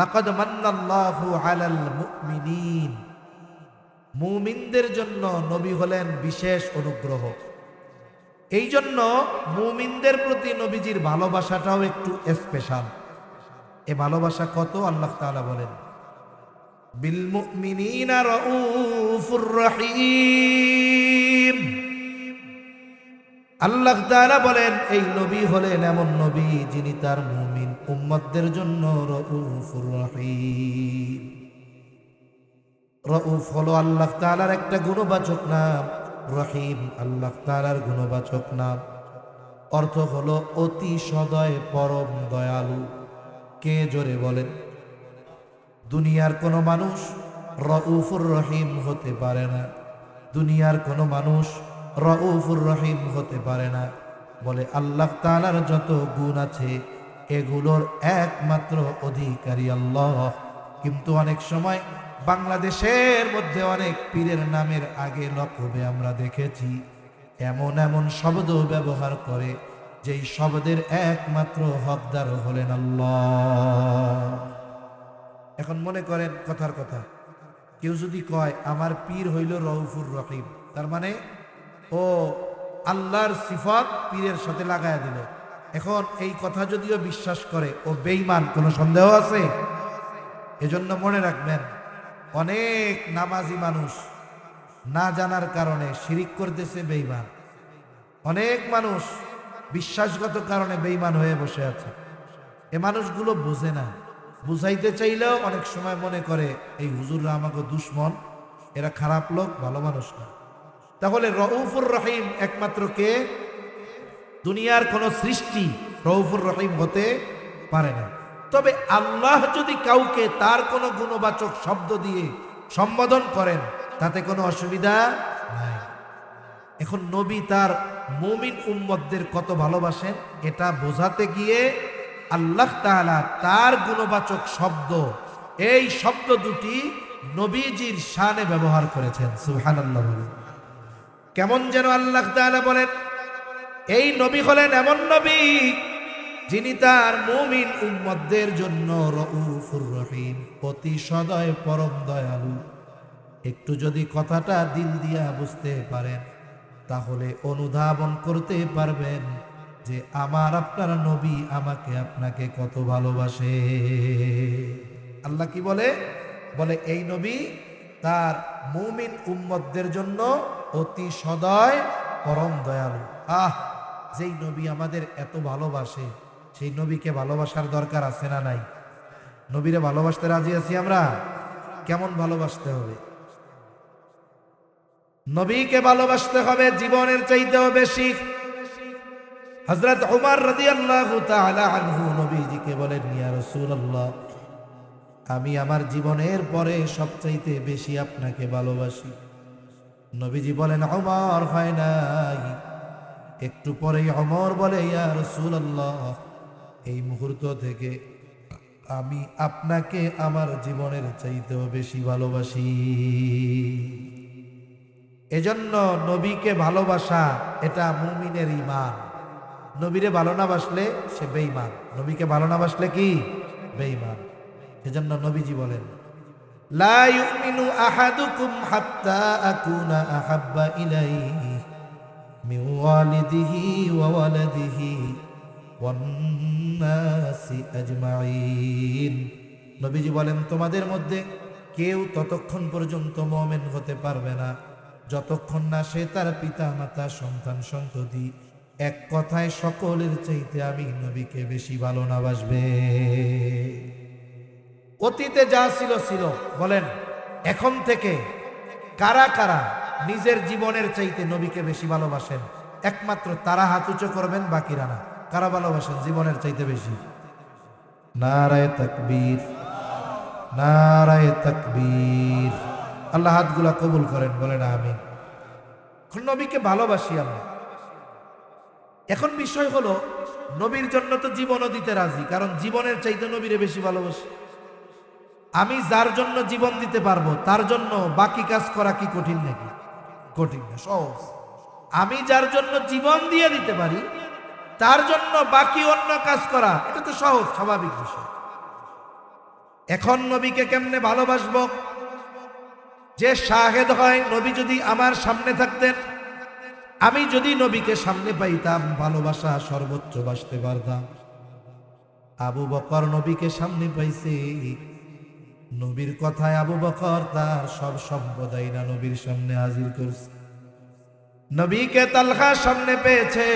লাকাদ মান্নাল্লাহু আলাল মুমিনিন, মুমিনদের জন্য নবী হলেন বিশেষ অনুগ্রহ। এই জন্য মুমিনদের প্রতি নবীজির ভালোবাসাটাও একটু স্পেশাল। এ ভালোবাসা কত আল্লাহ তাআলা বলেন, বিল মুমিনিনা রাউফুর রহিম। আল্লাহ তাআলা বলেন এই নবী হলেন এমন নবী যিনি তার মুমিন উম্মতদের জন্য রাউফুর রহিম। রাউফ হলো আল্লাহ তাআলার একটা গুণবাচক নাম, রহিম আল্লাহ তাআলার গুণবাচক নাম। অর্থ হলো অতি সদয়, পরম দয়ালু। কে জোরে বলেন? দুনিয়ার কোনো মানুষ রাউফুর রহিম হতে পারে না, দুনিয়ার কোনো মানুষ রাউফুর রহিম হতে পারে না। বলে আল্লাহ তাআলার যত গুণ আছে এগুলোর একমাত্র অধিকারী আল্লাহ। কিন্তু অনেক সময় বাংলাদেশের মধ্যে অনেক পীরের নামের আগে লকবে আমরা দেখেছি এমন এমন শব্দ ব্যবহার করে যেই শব্দের একমাত্র হকদার হলেন আল্লাহ। এখন মনে করেন কথার কথা, কেউ যদি কয় আমার পীর হইল রাউফুর রহিম, তার মানে ও আল্লাহর সিফাত পীরের সাথে লাগায়া দিল। এখন এই কথা যদিও বিশ্বাস করে ও বেঈমান, কোনো সন্দেহ আছে? এজন্য মনে রাখবেন, অনেক নামাজি মানুষ না জানার কারণে শিরিক করতেছে, বেঈমান। অনেক মানুষ বিশ্বাসগত কারণে বেঈমান হয়ে বসে আছে। এ মানুষগুলো বোঝে না, বুঝাইতে চাইলেও অনেক সময় মনে করে এই হুজুররা আমাকে দুশ্মন, এরা খারাপ লোক, ভালো মানুষ না। তাহলে রাউফুর রহিম একমাত্র কে? দুনিয়ার কোন সৃষ্টি রাউফুর রহিম হতে পারে না। তবে আল্লাহ যদি কাউকে তার কোনো গুণবাচক শব্দ দিয়ে সম্বোধন করেন তাতে কোনো অসুবিধা নাই। এখন নবী তার মুমিন উম্মতদের কত ভালোবাসেন এটা বোঝাতে গিয়ে আল্লাহ তাআলা তার গুণবাচক শব্দ, এই শব্দ দুটি নবীজির শানে ব্যবহার করেছেন। সুবহানাল্লাহ। কেমন যেন আল্লাহ তাআলা বলেন এই নবী হলেন এমন নবী যিনি তার মুমিন উম্মতদের জন্য রাউফুর রহিম, অতি সদয়, পরম দয়ালু। একটু যদি কথাটা দিল দিয়া বুঝতে পারেন তাহলে অনুধাবন করতে পারবেন যে আমার আপনার নবী আমাকে আপনাকে কত ভালোবাসে। আল্লাহ কি বলে? বলে এই নবী তার মুমিন উম্মতদের জন্য অতি সদয়, পরম দয়ালু। যেই নবী আমাদের এত ভালোবাসে সেই নবীকে ভালোবাসার দরকার আছে না নাই? নবীরে ভালোবাসতে রাজি আছি আমরা? কেমন ভালোবাসতে হবে? নবীকে ভালোবাসতে হবে জীবনের চাইতেও বেশি। হযরত ওমর রাদিয়াল্লাহু তাআলা আনহু নবীজিকে বলেন, ইয়া রাসূলুল্লাহ, আমি আমার জীবনের পরে সবচাইতে বেশি আপনাকে ভালোবাসি। নবীজি বলেন, ওমর হয় নাই। একটু পরেই ওমর বলে, ইয়া রাসূলুল্লাহ, এই মুহূর্ত থেকে আমি আপনাকে আমার জীবনের চাইতেও বেশি ভালোবাসি। এজন্য নবীকে ভালোবাসা এটা মুমিনের ঈমান। নবীরে ভালো না বাসলে সে বেঈমান, নবীকে ভালো না বাসলে কি? বেঈমান। এজন্য নবীজি বলেন, লা ইউমিনু আহাদুকুম হাত্তা আকুনা আহাব্বা ইলাইহি মিন ওয়ালিদিহি ওয়া ওয়ালাদিহি ওয়ান নাসি আজমাইন। নবীজি বলেন তোমাদের মধ্যে কেউ ততক্ষণ পর্যন্ত মুমিন হতে পারবে না যতক্ষণ না সে তার পিতা মাতা, সন্তান সন্ততি, এক কথায় সকলের চাইতে আমি নবীকে বেশি ভালো না বাসবে। অতীতে যা ছিল ছিল, বলেন এখন থেকে কারা কারা নিজের জীবনের চাইতে নবীকে বেশি ভালোবাসেন? একমাত্র তারা হাত উঁচু করবেন, বাকিরা না। কারা ভালোবাসেন জীবনের চাইতে বেশি? নারায়ে তাকবীর, নারায়ে তাকবীর। আল্লাহ হাতগুলা কবুল করেন, বলেন আমিন। নবীকে ভালোবাসি আমরা। এখন বিষয় হলো নবীর জন্য তো জীবনও দিতে রাজি, কারণ জীবনের চাইতে নবীরে বেশি ভালোবাসি। আমি যার জন্য জীবন দিতে পারবো তার জন্য বাকি কাজ করা কি কঠিন নাকি? কঠিন না, সহজ। আমি যার জন্য জীবন দিয়ে দিতে পারি তার জন্য বাকি অন্য কাজ করা এটা তো সহজ স্বাভাবিক বিষয়। এখন নবীকে কেমনে ভালোবাসবো? যে শাহেদ হয়, নবী যদি আমার সামনে থাকতেন, আমি যদি নবীকে সামনে পাইতাম, ভালোবাসা সর্বোচ্চ বাসতে পারতাম। আবু বকর নবীকে সামনে পাইছে, নবীর কথায় আবু বকর তার সব সম্পদাই না নবীর সামনে হাজির করছে। নবীকে তালহা সামনে পেয়েছে,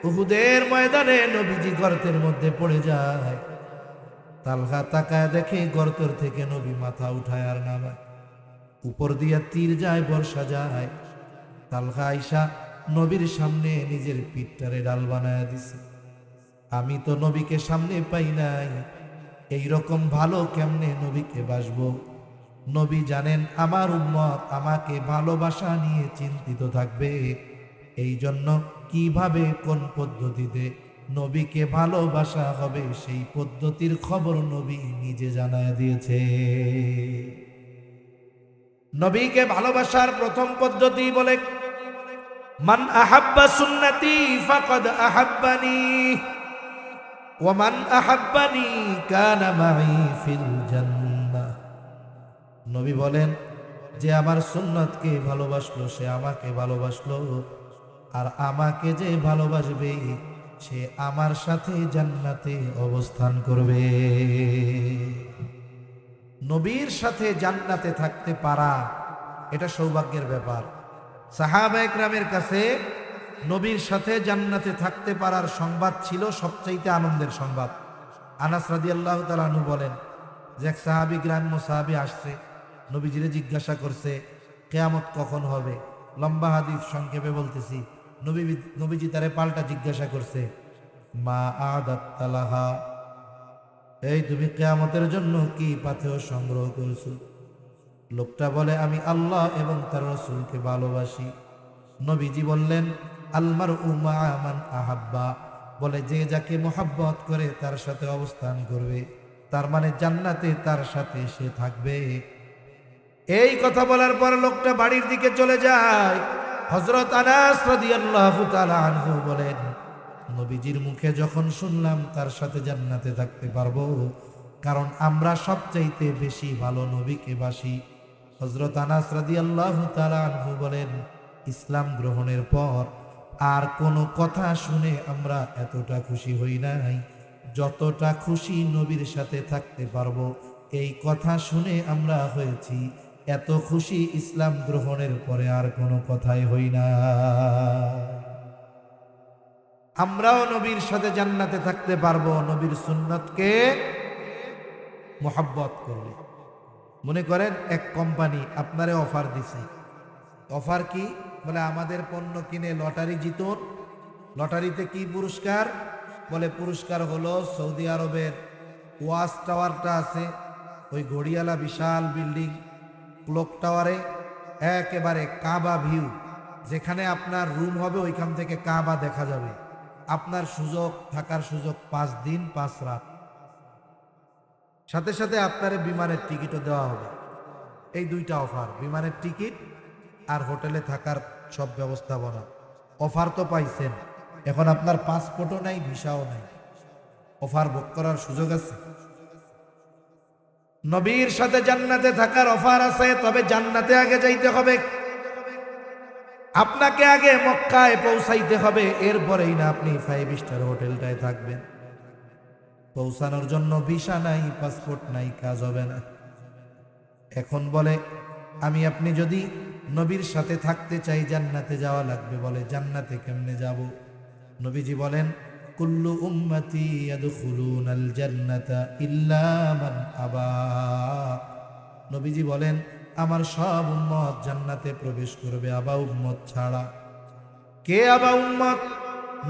উহুদের ময়দানে নবীজি গর্তের মধ্যে পড়ে যায়, তালহা তাকায় দেখে গর্তের থেকে নবী মাথা উঠায় আর নামায়, উপর দিয়া তীর যায়, বর্ষা যায়। তালহা আইসা নবীর সামনে নিজের পিঠটারে ডাল বানায় দিছে। আমি তো নবীকে সামনে পাই নাই, এইরকম ভালো কেমনে নবীকে বাসবো? নবী জানেন আমার উম্মত আমাকে ভালোবাসা নিয়ে চিন্তিত থাকবে, এই জন্য কিভাবে কোন পদ্ধতিতে নবীকে ভালোবাসা হবে সেই পদ্ধতির খবর নবী নিজে জানায় দিয়েছে। নবীকে ভালোবাসার প্রথম পদ্ধতি বলে, মান আহাব্বা সুন্নতি ফাকাদ আহাব্বানি ওয়া মান আহাব্বানি কানা মাই ফিল জান্নাহ। নবী বলেন, যে আমার সুন্নতকে ভালোবাসলো সে আমাকে ভালোবাসলো, আর আমাকে যে ভালোবাসবে সে আমার সাথে জান্নাতে অবস্থান করবে। নবীর সাথে জান্নাতে থাকতে পারা এটা সৌভাগ্যের ব্যাপার। সাহাবা একরামের কাছে নবীর সাথে জান্নাতে থাকতে পারার সংবাদ ছিল সবচাইতে আনন্দের সংবাদ। আনাস রাদিয়াল্লাহু তাআলা আনহু বলেন যে এক সাহাবী, গ্রাম্য সাহাবী আসছে, নবীজিরে জিজ্ঞাসা করছে কিয়ামত কখন হবে। লম্বা হাদিস সংক্ষেপে বলতেছি, নবীজি তারে পাল্টা জিজ্ঞাসা করছে, মা আদাত লাহা, এই তুমি কিয়ামতের জন্য কি পাথেয় সংগ্রহ করছো? লোকটা বলে, আমি আল্লাহ এবং তার রাসূলকে ভালোবাসি। নবীজি বললেন, আলমার উমা মান আহাব্বা, বলে যে যাকে মোহাব্বত করে তার সাথে অবস্থান করবে, তার মানে জান্নাতে তার সাথে সে থাকবে। এই কথা বলার পর লোকটা বাড়ির দিকে চলে যায়। হযরত আনাস রাদিয়াল্লাহু তাআলা আনহু বলেন, নবীজির মুখে যখন শুনলাম তার সাথে জান্নাতে থাকতে পারবো, কারণ আমরা সবচাইতে বেশি ভালো নবীকে বাসি। হযরত আনাস রাদিয়াল্লাহু তাআলা আনহু বলেন, ইসলাম গ্রহণের পর আর কোনো কথা শুনে আমরা এতটা খুশি হই নাই যতটা খুশি নবীর সাথে থাকতে পারবো এই কথা শুনে আমরা হয়েছি। এত খুশি ইসলাম গ্রহণের পরে আর কোনো কথাই হই না। আমরাও নবীর সাথে জান্নাতে থাকতে পারবো নবীর সুন্নতকে মোহাব্বত করলে। মনে করেন এক কোম্পানি আপনারে অফার দিছে। অফার কি? বলে আমাদের পণ্য কিনে লটারি জিতুন। লটারিতে কি পুরস্কার? বলে পুরস্কার হলো সৌদি আরবের ওয়াচ টাওয়ারটা আছে, ওই ঘড়িয়ালা বিশাল বিল্ডিং, ক্লক টাওয়ারে একেবারে কাবা ভিউ, যেখানে আপনার রুম হবে ওইখান থেকে কাবা দেখা যাবে। আপনার সুযোগ, থাকার সুযোগ 5 দিন 5 রাত, সাথে সাথে আপনার বিমানের টিকিটও দেওয়া হবে। এই দুইটা অফার, বিমানের টিকিট আর হোটেলে থাকার সব ব্যবস্থাপনা। অফার তো পাইছেন, এখন আপনার পাসপোর্টও নাই, ভিসাও নাই, অফার ভোগ করার সুযোগ আছে। নবীর সাথে জান্নাতে থাকার অফার আছে, তবে জান্নাতে আগে যাইতে হবে। আপনাকে আগে মক্কায় পৌঁছাইতে হবে, এরপরেই না আপনি 5 স্টার হোটেলটায় থাকবেন। পৌঁছানোর জন্য ভিসা নাই, পাসপোর্ট নাই, কাজ হবে না। এখন বলে আমি আপনি যদি নবীর সাথে থাকতে চাই জান্নাতে যাওয়া লাগবে। বলে জান্নাতে কেমনে যাব? নবীজি বলেন, কুল্লু উম্মতি ইয়াদখুলুনাল জান্নাতা ইল্লা মান আবা। নবীজি বলেন আমার সব উম্মত জান্নাতে প্রবেশ করবে, আবা উম্মত ছাড়া। কে আবা উম্মত?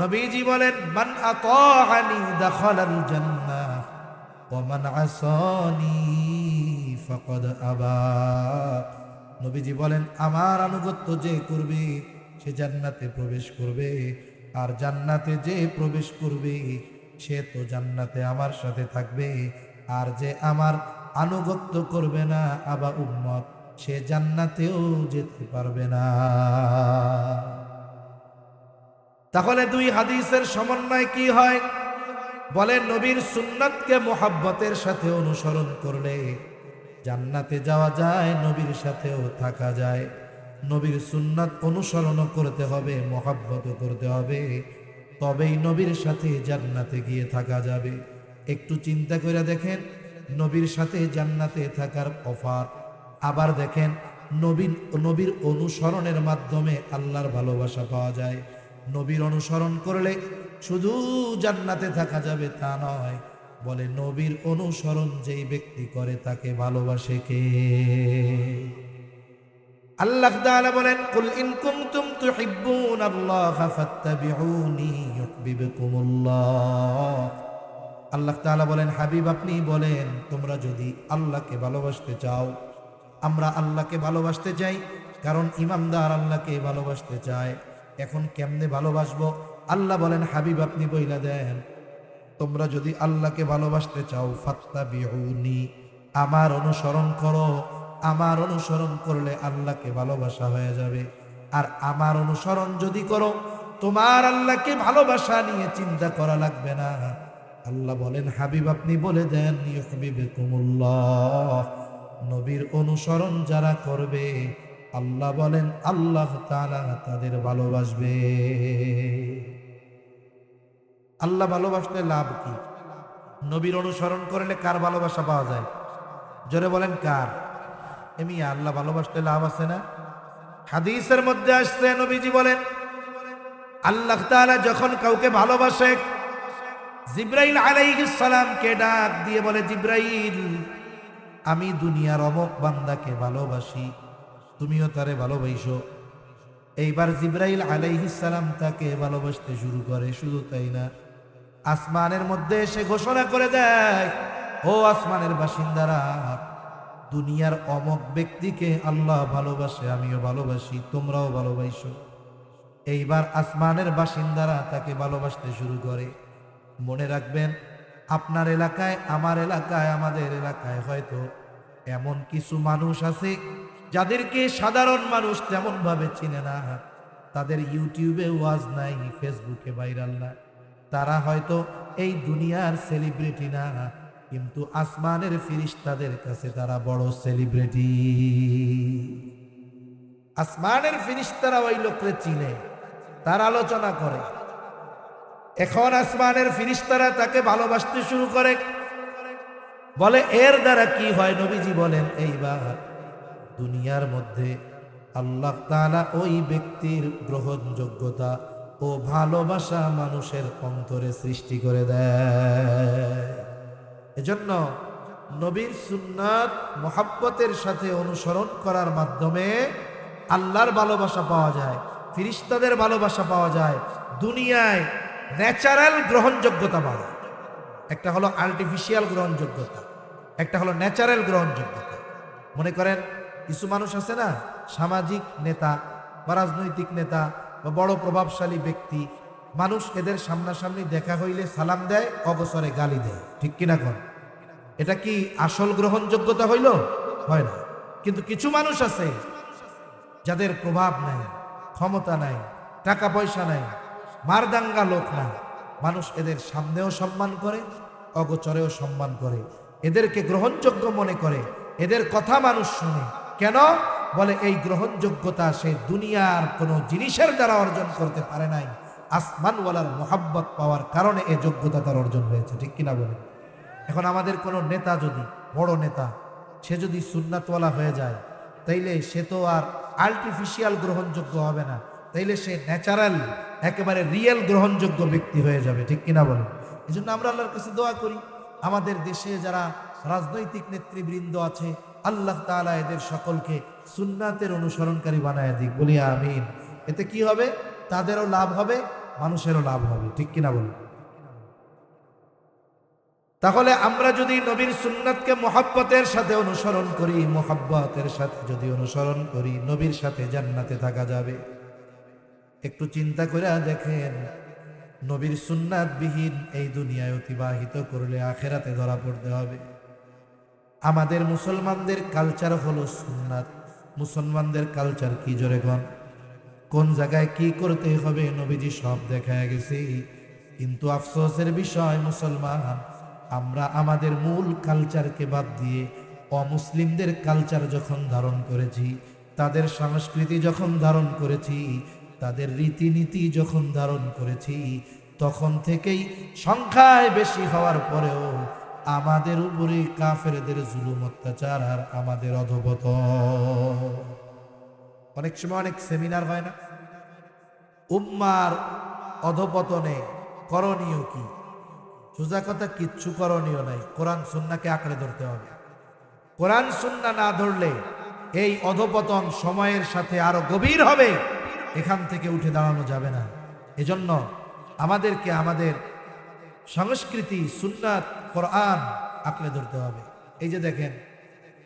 নবীজি বলেন, মান আতাআনি দাখালাল জান্নাহ ওয়া মান আসানি ফাকাদ আবা। নবীজি বলেন আমার আনুগত্য যে করবে সে জান্নাতে প্রবেশ করবে, আর জান্নাতে যে প্রবেশ করবে সে তো জান্নাতে আমার সাথে থাকবে, আর যে আমার আনুগত্য করবে না আবা উম্মত, সে জান্নাতেও যেতে পারবে না। তাহলে দুই হাদিসের সমন্বয় কি হয়? বলে নবীর সুন্নাতকে মোহাব্বতের সাথে অনুসরণ করলে জান্নাতে যাওয়া যায়, নবীর সাথেও থাকা যায়। নবীর সুন্নাত অনুসরণও করতে হবে, মোহাব্বতও করতে হবে, তবেই নবীর সাথে জান্নাতে গিয়ে থাকা যাবে। একটু চিন্তা করে দেখেন, নবীর সাথে জান্নাতে থাকার অফার। আবার দেখেন, নবীর অনুসরণের মাধ্যমে আল্লাহর ভালোবাসা পাওয়া যায়। নবীর অনুসরণ করলে শুধু জান্নাতে থাকা যাবে তা নয়, বলে নবীর অনুসরণ যেই ব্যক্তি করে তাকে ভালোবাসে কে? আল্লাহ তাআলা বলেন, কুল ইন কুনতুম তুহিব্বুনাল্লাহা ফাত্তাবিউনি ইউহিব্বুকুমুল্লাহ। আল্লাহ তাআলা বলেন, হাবিব আপনি বলেন, তোমরা যদি আল্লাহকে ভালোবাসতে চাও, আমরা আল্লাহকে ভালোবাসতে চাই, কারণ ইমানদার আল্লাহকে ভালোবাসতে চায়। এখন কেমনে ভালোবাসবো? আল্লাহ বলেন, হাবিব আপনি বইলা দেন, তোমরা যদি আল্লাহকে ভালোবাসতে চাও, ফাত্তাবিউনি, আমার অনুসরণ করো। আমার অনুসরণ করলে আল্লাহকে ভালোবাসা হয়ে যাবে। আর আমার অনুসরণ যদি করো, তোমার আল্লাহকে ভালোবাসা নিয়ে চিন্তা করা লাগবে না। আল্লাহ বলেন, হাবিব আপনি বলে দেন, ইউহিব্বুকুমুল্লাহ, নবীর অনুসরণ যারা করবে, আল্লাহ বলেন আল্লাহ তাআলা তাদের ভালোবাসবে। আল্লাহ ভালোবাসলে লাভ কি? নবীর অনুসরণ করলে কার ভালোবাসা পাওয়া যায়? জোরে বলেন কার? এমনি আল্লাহ ভালোবাসলে লাভ আছে না? হাদিসের মধ্যে আসছে, নবীজি বলেন, আল্লাহ তাআলা যখন কাউকে ভালোবাসে, জিবরাইল আলাইহিস সালামকে ডাক দিয়ে বলে, জিবরাইল, আমি দুনিয়ার অমুক বান্দাকে ভালোবাসি, তুমিও তারে ভালোবাসো। এইবার জিবরাইল আলাইহিস সালাম তাকে ভালোবাসতে শুরু করে। শুধু তাই না, আসমানের মধ্যে এসে ঘোষণা করে দেয়, ও আসমানের বাসিন্দারা, দুনিয়ার অমুক ব্যক্তিকে আল্লাহ ভালোবাসে, আমিও ভালোবাসি, তোমরাও ভালোবাসো। এইবার আসমানের বাসিন্দারা তাকে ভালোবাসতে শুরু করে। মনে রাখবেন, আপনার এলাকায়, আমার এলাকায়, আমাদের এলাকায় হয়তো এমন কিছু মানুষ আছে যাদেরকে সাধারণ মানুষ তেমন ভাবে চিনে না। তাদের ইউটিউবে ওয়াজ নাই, ফেসবুকে ভাইরাল না, তারা হয়তো এই দুনিয়ার সেলিব্রিটি না, কিন্তু আসমানের ফেরেশতাদের কাছে তারা বড় সেলিব্রিটি। আসমানের ফেরেশতারা ওই লোককে চিনে, তার আলোচনা করে। এখন আসমানের ফেরেশতারা তাকে ভালোবাসতে শুরু করে। বলে, এর দ্বারা কি হয়? নবীজি বলেন, এইবার দুনিয়ার মধ্যে আল্লাহ তাআলা ওই ব্যক্তির গ্রহণযোগ্যতা ও ভালোবাসা মানুষের অন্তরে সৃষ্টি করে দেয়। এজন্য নবীর সুন্নাত মুহাব্বতের সাথে অনুসরণ করার মাধ্যমে আল্লাহর ভালোবাসা পাওয়া যায়, ফেরেশতাদের ভালোবাসা পাওয়া যায়, দুনিয়ায় ন্যাচারাল গ্রহণযোগ্যতা বাড়ে। একটা হলো আর্টিফিশিয়াল গ্রহণযোগ্যতা, একটা হলো ন্যাচারাল গ্রহণযোগ্যতা। মনে করেন, কিছু মানুষ আছে না, সামাজিক নেতা বা রাজনৈতিক নেতা বা বড় প্রভাবশালী ব্যক্তি, মানুষ এদের সামনাসামনি দেখা হইলে সালাম দেয়, অবসরে গালি দেয়, ঠিক কিনা কোন? এটা কি আসল গ্রহণযোগ্যতা হইল? হয় না। কিন্তু কিছু মানুষ আছে যাদের প্রভাব নাই, ক্ষমতা নাই, টাকা পয়সা নাই, মারদাঙ্গা লোক না, মানুষ এদের সামনেও সম্মান করে, অগোচরেও সম্মান করে, এদেরকে গ্রহণযোগ্য মনে করে, এদের কথা মানুষ শুনে। কেন? বলে, এই গ্রহণযোগ্যতা সে দুনিয়ার কোনো জিনিসের দ্বারা অর্জন করতে পারে নাই, আসমানওয়ালার মোহাব্বত পাওয়ার কারণে এই যোগ্যতা তার অর্জন হয়েছে, ঠিক কিনা বলে? এখন আমাদের কোনো নেতা, যদি বড় নেতা, সে যদি সুন্নাতওয়ালা হয়ে যায়, তাইলে সে তো আর আর্টিফিশিয়াল গ্রহণযোগ্য হবে না, তাইলে সে ন্যাচারাল, একেবারে রিয়েল গ্রহণযোগ্য ব্যক্তি হয়ে যাবে, ঠিক কিনা বলেন? এই জন্য আমরা আল্লাহর কাছে দোয়া করি, আমাদের দেশে যারা রাজনৈতিক নেতৃবৃন্দ আছে, আল্লাহ তাআলা এদের সকলকে সুন্নাতের অনুসরণকারী বানায় দিক, বলি আমিন। এতে কি হবে? তাদেরও লাভ হবে, মানুষেরও লাভ হবে, ঠিক কিনা বলেন? তাহলে আমরা যদি নবীর সুন্নাতকে মুহাব্বতের সাথে অনুসরণ করি, মুহাব্বতের সাথে যদি অনুসরণ করি, নবীর সাথে জান্নাতে থাকা যাবে। একটু চিন্তা করে দেখেন, নবীর সুন্নাতবিহীন এই দুনিয়ায় অতিবাহিত করলে আখেরাতে ধরা পড়তে হবে। আমাদের মুসলমানদের কালচার হলো সুন্নাত। মুসলমানদের কালচার কি? জোরে কোন? কোন জায়গায় কি করতে হবে নবীজি সব দেখায় গেছে। কিন্তু আফসোসের বিষয় মুসলমান, আমরা আমাদের মূল কালচারকে বাদ দিয়ে অমুসলিমদের কালচার যখন ধারণ করেছি, তাদের সংস্কৃতি যখন ধারণ করেছি, তাদের রীতিনীতি যখন ধারণ করেছি, তখন থেকেই সংখ্যায় বেশি হওয়ার পরেও আমাদের উপরে কাফেরদের জুলুম অত্যাচার আর আমাদের অধঃপতন। অনেক সময় অনেক সেমিনার হয় না, উম্মার অধঃপতনে করণীয় কি? সোজা কথা, কিচ্ছু করণীয় নাই। কোরআন সুন্নাহকে আঁকড়ে ধরতে হবে। কোরআন সুন্নাহ না ধরলে এই অধঃপতন সময়ের সাথে আরো গভীর হবে, এখান থেকে উঠে দাঁড়ানো যাবে না। এজন্য আমাদেরকে আমাদের সংস্কৃতি, সুন্নাত, কোরআন আঁকড়ে ধরতে হবে। এই যে দেখেন,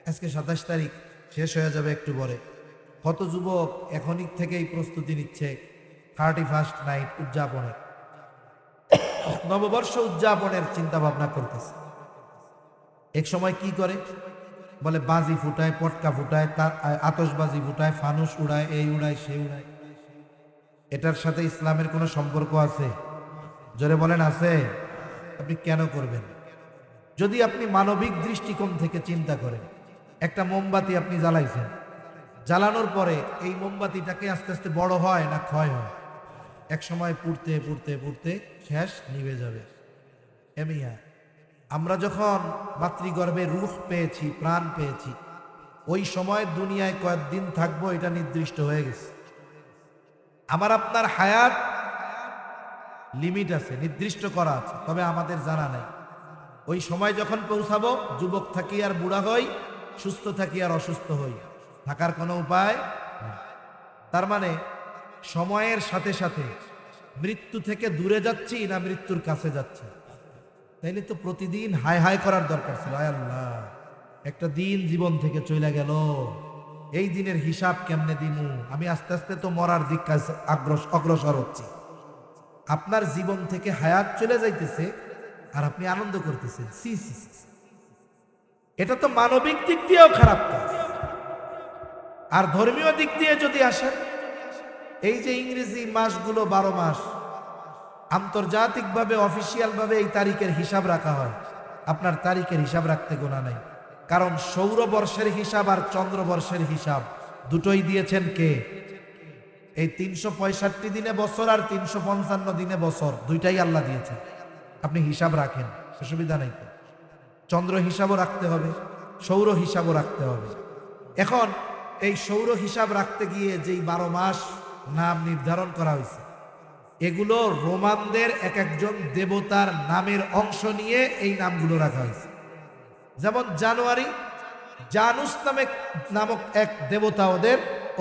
আজকে 27 তারিখ, শেষ হয়ে যাবে একটু পরে। কত যুবক এখনই থেকেই প্রস্তুতি নিচ্ছে 31st নাইট উদযাপনের, নববর্ষ উদযাপনের চিন্তা ভাবনা করতেছে। এক সময় কি করে বলে, বাজি ফুটায়, পটকা ফুটায়, আতশবাজি ফুটায়, ফানুস উড়ায়, এই উড়ায়, সে উড়ায়। এটার সাথে ইসলামের কোনো সম্পর্ক আছে? জোরে বলেন, আছে? আপনি কেন করবেন? যদি আপনি মানবিক দৃষ্টিকোণ থেকে চিন্তা করেন, একটা মোমবাতি আপনি জ্বালাইছেন, জ্বালানোর পরে এই মোমবাতিটাকে আস্তে আস্তে বড় হয় না ক্ষয় হয়? এক সময় পুড়তে পুড়তে পুড়তে শেষ, নিভে যাবে। এমিয়া, আমরা যখন মাতৃগর্ভে রূহ পেয়েছি, প্রাণ পেয়েছি, ওই সময় দুনিয়ায় কয়েকদিন থাকবো এটা নির্দিষ্ট হয়ে গেছে। আমার আপনার হায়াত লিমিট আছে, নির্দিষ্ট করা আছে, তবে আমাদের জানা নাই ওই সময় যখন পৌঁছাবো যুবক থাকি আর বুড়া হই, সুস্থ থাকি আর অসুস্থ হই, থাকার কোনো উপায় নেই। তার মানে সময়ের সাথে সাথে মৃত্যু থেকে দূরে যাচ্ছি না মৃত্যুর কাছে যাচ্ছি? তাইলে তো প্রতিদিন হায় হায় করার দরকার ছিল, আয় আল্লাহ, একটা দিন জীবন থেকে চলে গেল, এই দিনের হিসাব কেমনে দিমু? আমি আস্তে আস্তে তো মরার দিক অগ্রসর হচ্ছি। আপনার জীবন থেকে হায়াত চলে যাইতেছে আর আপনি আনন্দ করতেছেন। সি সি সি, এটা তো মানবিক দিক দিয়েও খারাপ কাজ। আর ধর্মীয় দিক দিয়ে যদি আসেন, এই যে ইংরেজি মাসগুলো 12 মাস আন্তর্জাতিকভাবে অফিসিয়ালভাবে এই তারিখের হিসাব রাখা হয়, আপনার তারিখের হিসাব রাখতে গোনা নাই। কারণ সৌরবর্ষের হিসাব আর চন্দ্রবর্ষের হিসাব দুটোই দিয়েছেন কে? এই 365 দিনে বছর আর 355 দিনে বছর, দুইটাই আল্লাহ দিয়েছেন। আপনি হিসাব রাখেন, অসুবিধা নাই তো। চন্দ্র হিসাবও রাখতে হবে, সৌর হিসাবও রাখতে হবে। এখন এই সৌর হিসাব রাখতে গিয়ে যেই 12 মাস নাম নির্ধারণ করা হয়েছে, এগুলো রোমানদের এক একজন দেবতার নামের অংশ নিয়ে এই নামগুলো রাখা হয়েছে। যেমন জানুয়ারি, জানুস নামক এক দেবতা,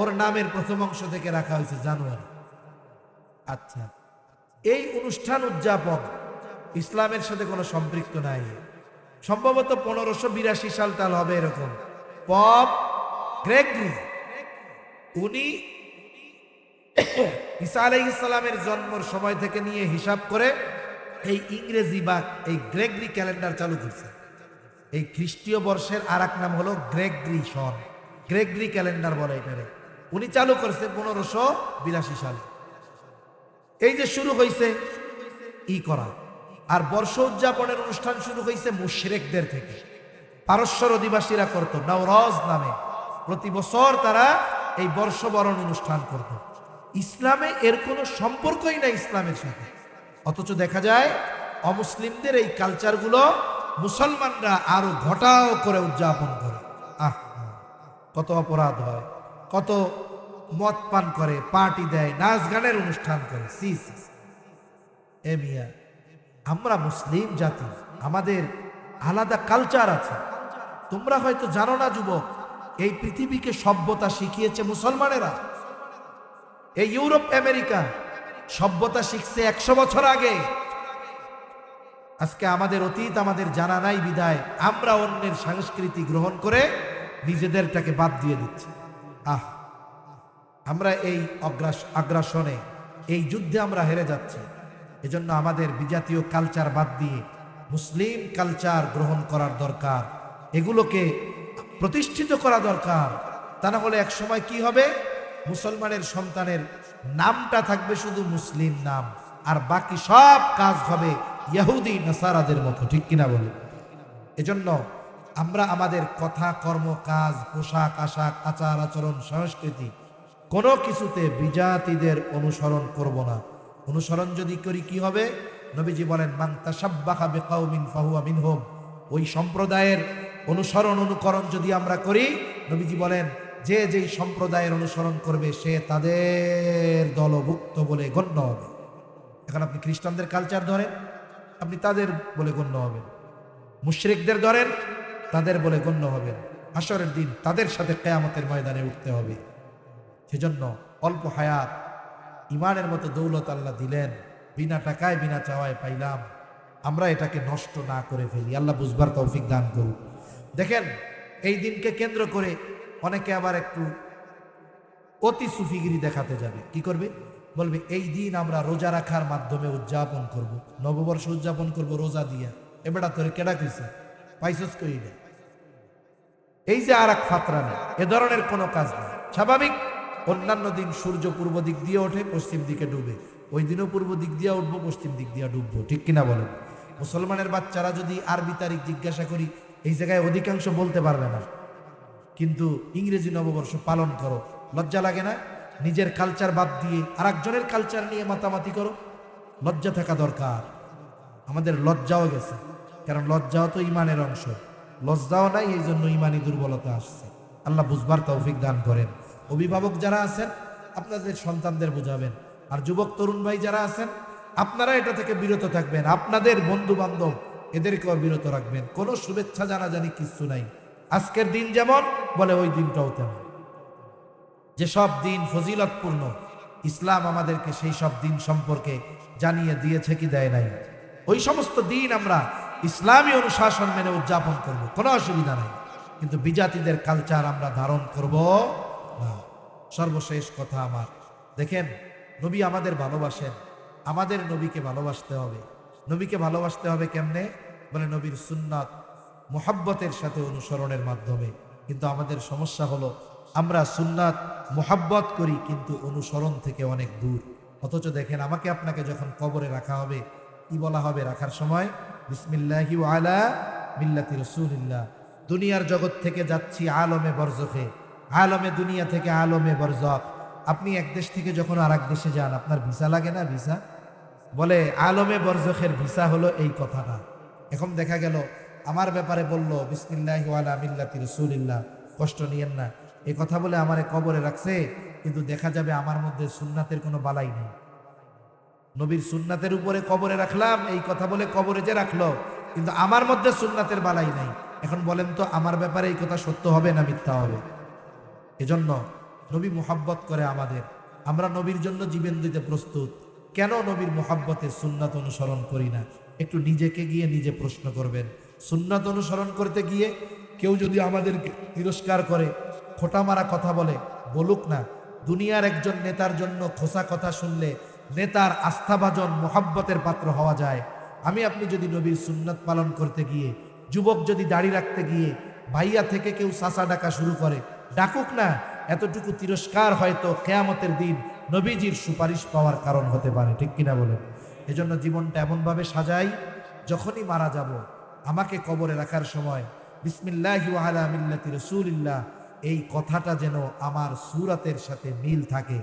ওর নামের প্রথম অংশ থেকে রাখা হয়েছে জানুয়ারি। আচ্ছা, এই অনুষ্ঠান উদযাপন ইসলামের সাথে কোনো সম্পৃক্ত নাই। সম্ভবত 1582 সাল টাল হবে এরকম। পপ গ্রেগরি, উনি ঈসা আলাইহিস সালামের জন্মের সময় থেকে নিয়ে হিসাব করে এই ইংরেজি বা এই গ্রেগরি ক্যালেন্ডার চালু করছে। এই খ্রিস্টীয় বর্ষের আর এক নাম হলো গ্রেগরি সন, গ্রেগরি ক্যালেন্ডার বলে এটারে। উনি চালু করছে 1582 সালে। এই যে শুরু হয়েছে করা, আর বর্ষ উদযাপনের অনুষ্ঠান শুরু হয়েছে মুশরিকদের থেকে। পারস্যর অধিবাসীরা করত নওরোজ নামে, প্রতি বছর তারা এই বর্ষবরণ অনুষ্ঠান করত। ইসলামে এর কোনো সম্পর্কই নাই ইসলামের সাথে। অথচ দেখা যায় অমুসলিমদের এই কালচারগুলো মুসলমানরা আরো ঘটাও করে উদযাপন করে। কত অপরাধ হয়, কত মদ পান করে, পার্টি দেয়, নাচ গানের অনুষ্ঠান করে। সি সি, এ মিয়া, আমরা মুসলিম জাতি, আমাদের আলাদা কালচার আছে। তোমরা হয়তো জানো না যুবক, এই পৃথিবীকে সভ্যতা শিখিয়েছে মুসলমানেরা। এই ইউরোপ আমেরিকা সভ্যতা শিখছে 100 বছর আগে। আজকে আমাদের অতীত আমাদের জানা নাই বিদায় আমরা অন্যের সংস্কৃতি গ্রহণ করে নিজেদেরটাকে বাদ দিয়ে দিচ্ছি। আমরা এই আগ্রাসনে, এই যুদ্ধে আমরা হেরে যাচ্ছি। এজন্য আমাদের বিজাতীয় কালচার বাদ দিয়ে মুসলিম কালচার গ্রহণ করার দরকার, এগুলোকে প্রতিষ্ঠিত করা দরকার। তা না হলে এক সময় কি হবে, মুসলমানের সন্তানের নামটা থাকবে শুধু মুসলিম নাম, আর বাকি সব কাজ হবে ইহুদি নাসারাদের মতো, ঠিক কিনা বলে? এজন্য আমরা আমাদের কথা, কর্ম, কাজ, পোশাক আশাক, আচার আচরণ, সংস্কৃতি কোনো কিছুতে বিজাতিদের অনুসরণ করব না। অনুসরণ যদি করি কি হবে? নবীজি বলেন, মান তাশাব্বাহা বিকাউমিন ফাহুয়া মিনহুম। ওই সম্প্রদায়ের অনুসরণ অনুকরণ যদি আমরা করি, নবীজি বলেন যে যেই সম্প্রদায়ের অনুসরণ করবে সে তাদের দলভুক্ত বলে গণ্য হবে। এখন আপনি খ্রিস্টানদের কালচার ধরেন, আপনি তাদের বলে গণ্য হবেন। মুশরিকদের ধরেন, তাদের বলে গণ্য হবেন। হাশরের দিন তাদের সাথে কিয়ামতের ময়দানে উঠতে হবে। সেজন্য অল্প হায়াত, ইমানের মতো দৌলত আল্লাহ দিলেন, বিনা টাকায় বিনা চাওয়ায় পাইলাম, আমরা এটাকে নষ্ট না করে ফেলি। আল্লাহ বুঝবার তৌফিক দান করুন। দেখেন, এই দিনকে কেন্দ্র করে অনেকে আবার একটু অতি সুফিগিরি দেখাতে যাবে। কি করবে? বলবে এই দিন আমরা রোজা রাখার মাধ্যমে উদযাপন করব, নববর্ষ উদযাপন করব রোজা দিয়া। এবারটা তোরে কেডা কইছে? পাইছস কই না? এই যে আর এক ফাতরানি, এ ধরনের কোনো কাজ না। স্বাভাবিক, অন্যান্য দিন সূর্য পূর্ব দিক দিয়ে ওঠে, পশ্চিম দিকে ডুবে, ওই দিনও পূর্ব দিক দিয়ে উঠবো, পশ্চিম দিক দিয়ে ডুববো, ঠিক কিনা বলেন? মুসলমানের বাচ্চারা যদি আরবি তারিখ জিজ্ঞাসা করি, এই জায়গায় অধিকাংশ বলতে পারবে না, কিন্তু ইংরেজি নববর্ষ পালন করো। লজ্জা লাগে না? নিজের কালচার বাদ দিয়ে আরেকজনের কালচার নিয়ে মাতামাতি করো। লজ্জা থাকা দরকার। আমাদের লজ্জাও গেছে, কারণ লজ্জাও তো ইমানের অংশ। লজ্জাও নাই, এই জন্য ইমানি দুর্বলতা আসছে। আল্লাহ বুঝবার তৌফিক দান করেন। অভিভাবক যারা আছেন, আপনাদের সন্তানদের বুঝাবেন। আর যুবক তরুণ ভাই যারা আছেন, আপনারা এটা থেকে বিরত থাকবেন। আপনাদের বন্ধু বান্ধব এদেরকেও বিরত রাখবেন। কোনো শুভেচ্ছা জানাজানি কিচ্ছু নাই। আজকের দিন যেমন বলে, ওই দিনটাও তেমন। যেসব দিন ফজিলতপূর্ণ, ইসলাম আমাদেরকে সেই সব দিন সম্পর্কে জানিয়ে দিয়েছে কি দেয় নাই? ওই সমস্ত দিন আমরা ইসলামী অনুশাসন মেনে উদযাপন করব, কোনো অসুবিধা নাই। কিন্তু বিজাতিদের কালচার আমরা ধারণ করব না। সর্বশেষ কথা আমার, দেখেন, নবী আমাদের ভালোবাসেন, আমাদের নবীকে ভালোবাসতে হবে। নবীকে ভালোবাসতে হবে কেমনে? বলে নবীর সুন্নাত মুহাব্বতের সাথে অনুসরণের মাধ্যমে। কিন্তু আমাদের সমস্যা হলো, আমরা সুন্নাত মুহাব্বত করি কিন্তু অনুসরণ থেকে অনেক দূর। অথচ দেখেন, আমাকে আপনাকে যখন কবরে রাখা হবে, কি বলা হবে রাখার সময়? বিসমিল্লাহি ওয়া আলা মিল্লাতি রাসূলিল্লাহ। দুনিয়ার জগৎ থেকে যাচ্ছি আলমে বরজখে, আলমে দুনিয়া থেকে আলমে বরজখ। আপনি এক দেশ থেকে যখন আর এক দেশে যান, আপনার ভিসা লাগে না? ভিসা বলে আলমে বরজখের ভিসা হলো এই কথাটা। এখন দেখা গেল আমার ব্যাপারে বলল বিসমিল্লাহি ওয়া আলা মিল্লাতি রাসূলিল্লাহ, কষ্ট নিয়েন না, এই কথা বলে আমারে কবরে রাখছে, কিন্তু দেখা যাবে আমার মধ্যে সুন্নাতের কোনো বালাই নেই। নবীর সুন্নাতের উপরে কবরে রাখলাম, এই কথা বলে কবরে যে রাখলো, কিন্তু আমার মধ্যে সুন্নাতের বালাই নাই। এখন বলেন তো, আমার ব্যাপারে এই কথা সত্য হবে না মিথ্যা হবে? এজন্য নবী মুহাব্বত করে আমাদের, আমরা নবীর জন্য জীবন দিতে প্রস্তুত। কেন নবীর মুহাব্বতে সুন্নাত অনুসরণ করি না? একটু নিজেকে গিয়ে নিজে প্রশ্ন করবেন। সুন্নাত অনুসরণ করতে গিয়ে কেউ যদি আমাদেরকে তিরস্কার করে, খোঁটা মারা কথা বলে, বলুক না। দুনিয়ার একজন নেতার জন্য খোসা কথা শুনলে নেতার আস্থাভাজন মুহাব্বতের পাত্র হওয়া যায়। আমি আপনি যদি নবীর সুন্নাত পালন করতে গিয়ে, যুবক যদি দাড়ি রাখতে গিয়ে ভাইয়া থেকে কেউ চাচা ডাকা শুরু করে, ডাকুক না, এতটুকু তিরস্কার হয়তো কিয়ামতের দিন নবীজির সুপারিশ পাওয়ার কারণ হতে পারে, ঠিক কিনা বলেন? এজন্য জীবনটা এমনভাবে সাজাই, যখনই মারা যাব, আমাকে কবরে রাখার সময় বিসমিল্লাহি ওয়া আলা মিল্লাতি রাসূলিল্লাহ এই কথাটা যেন আমার সূরাতের সাথে মিল থাকে।